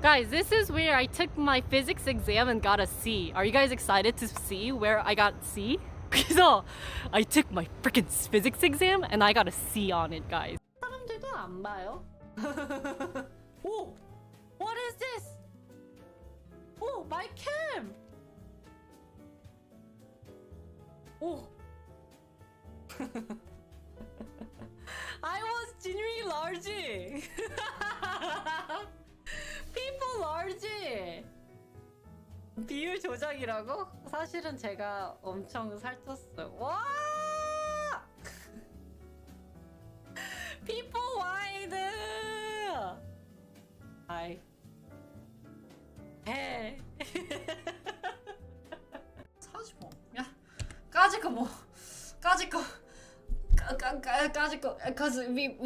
Guys, this is where I took my physics exam and got a C. Are you guys excited to see where I got C? 그래서 I took my freaking physics exam and I got a C on it, guys. 사람들도 안 봐요. Oh, what is this? Oh, my cam. Oh. I was genuinely large. People large 비율 조작이라고? 사실은 제가 엄청 살쪘어요. 와! 피포 와이드! 아이. 해. 사지 뭐. 야, 까짓 거 뭐. 까짓 거. 까짓 거. Cause we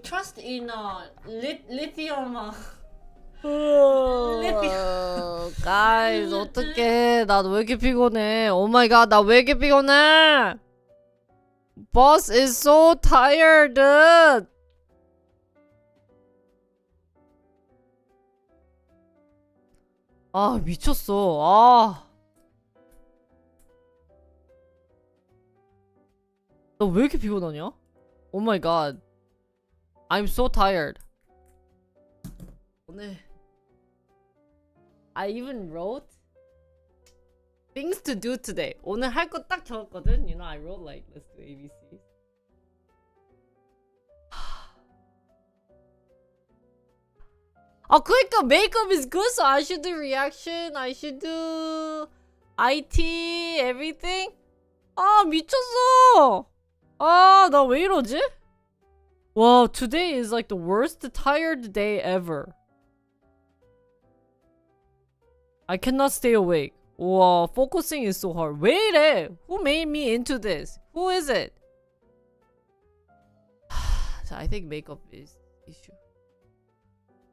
trust in lithium. Guys, 어떡해. 나 왜 이렇게 피곤해. Oh my god, 나 왜 이렇게 피곤해. Boss is so tired. 아, 미쳤어. 아. 너 왜 이렇게 피곤하냐? Oh my god. I'm so tired. 오늘 I even wrote things to do today. 오늘 할 거 딱 적었거든. You know, I wrote like let's do ABC. 아, 그러니까 makeup is good, so I should do reaction. I should do IT, everything. 아, 미쳤어. 아, 나 왜 이러지? 와, today is like the worst tired day ever. I cannot stay awake. 와, focusing is so hard. 왜 이래? Who made me into this? Who is it? So I think makeup is issue.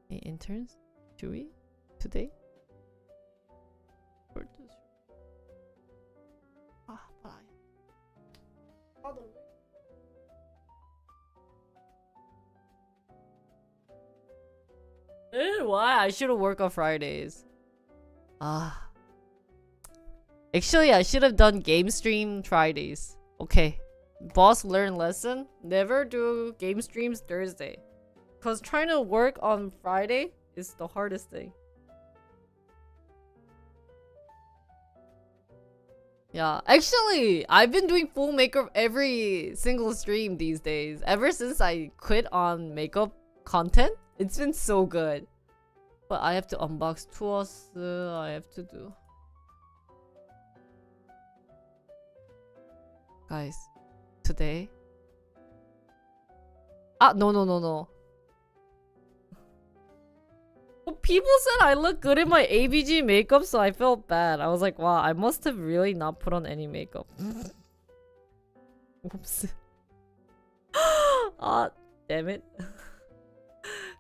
Hey, interns? Should we? Today? Or this? Ah, bye. Why? I should have worked on Fridays. Ah. Actually, I should have done game stream Fridays. Okay. Boss learn lesson. Never do game streams Thursday. Because trying to work on Friday is the hardest thing. Yeah. Actually, I've been doing full makeup every single stream these days. Ever since I quit on makeup content. It's been so good. But I have to unbox tools. I have to do. Guys, today. Ah, no. Well, people said I look good in my ABG makeup, so I felt bad. I was like, wow, I must have really not put on any makeup. Oops. Ah, damn it.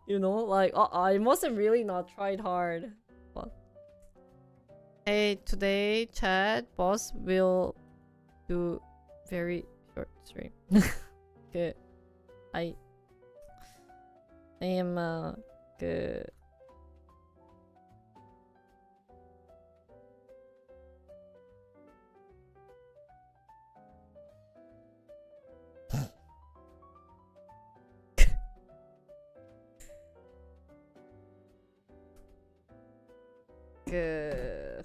You know, like, I must have really not tried hard. But hey, today, chat, boss will do very short stream. Okay. I am, good. Good.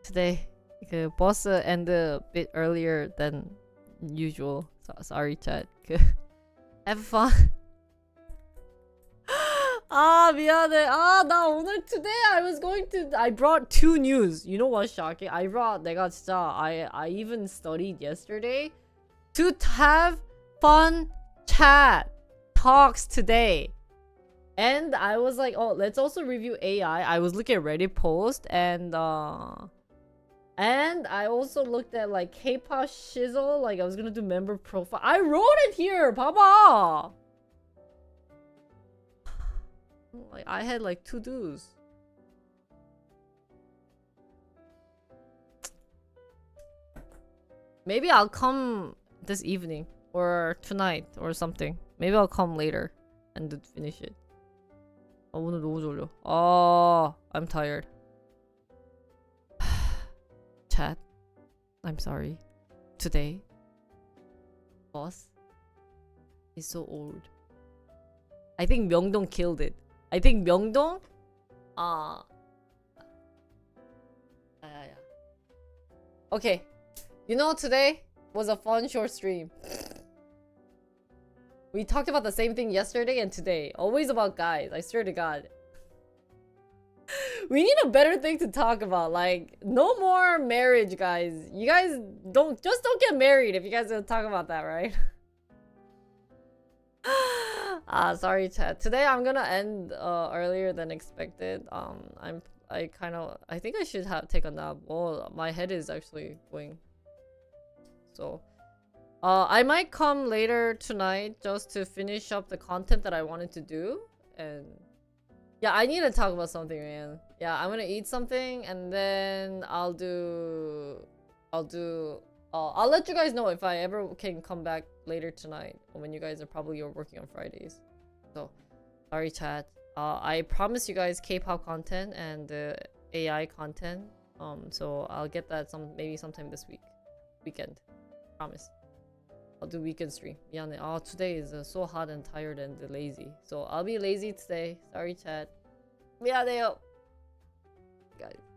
Today, the boss ended a bit earlier than usual. So, sorry, chat. Have fun. 아, 미안해. 아, 나 오늘 today I brought two news. You know what's shocking? 내가 진짜 I even studied yesterday to have fun chat talks today. And I was like, oh, let's also review AI. I was looking at Reddit post and I also looked at like K-pop shizzle. Like I was gonna do member profile. I wrote it here. 봐봐. Like I had like to-dos. Maybe I'll come this evening or tonight or something. Maybe I'll come later and finish it. 아, 오늘 너무 졸려. I'm tired. Chat, I'm sorry. Today, boss is so old. I think Myeongdong killed it. I think Myeongdong, Okay, you know today was a fun short stream. We talked about the same thing yesterday and today. Always about guys. I swear to God. We need a better thing to talk about. Like, no more marriage, guys. You guys don't get married if you guys don't talk about that, right? Sorry, chat. Today I'm gonna end earlier than expected. I think I should take a nap. Oh, my head is actually going. So, I might come later tonight just to finish up the content that I wanted to do. And yeah, I need to talk about something, man. Yeah, I'm gonna eat something and then I'll let you guys know if I ever can come back later tonight when you guys are probably working on Fridays. So, sorry, chat. I promise you guys K-pop content and AI content. So I'll get that maybe sometime this weekend. Promise. I'll do weekend stream. 미안해. Today is so hot and tired and lazy. So I'll be lazy today. Sorry, chat. 미안해요. Guys.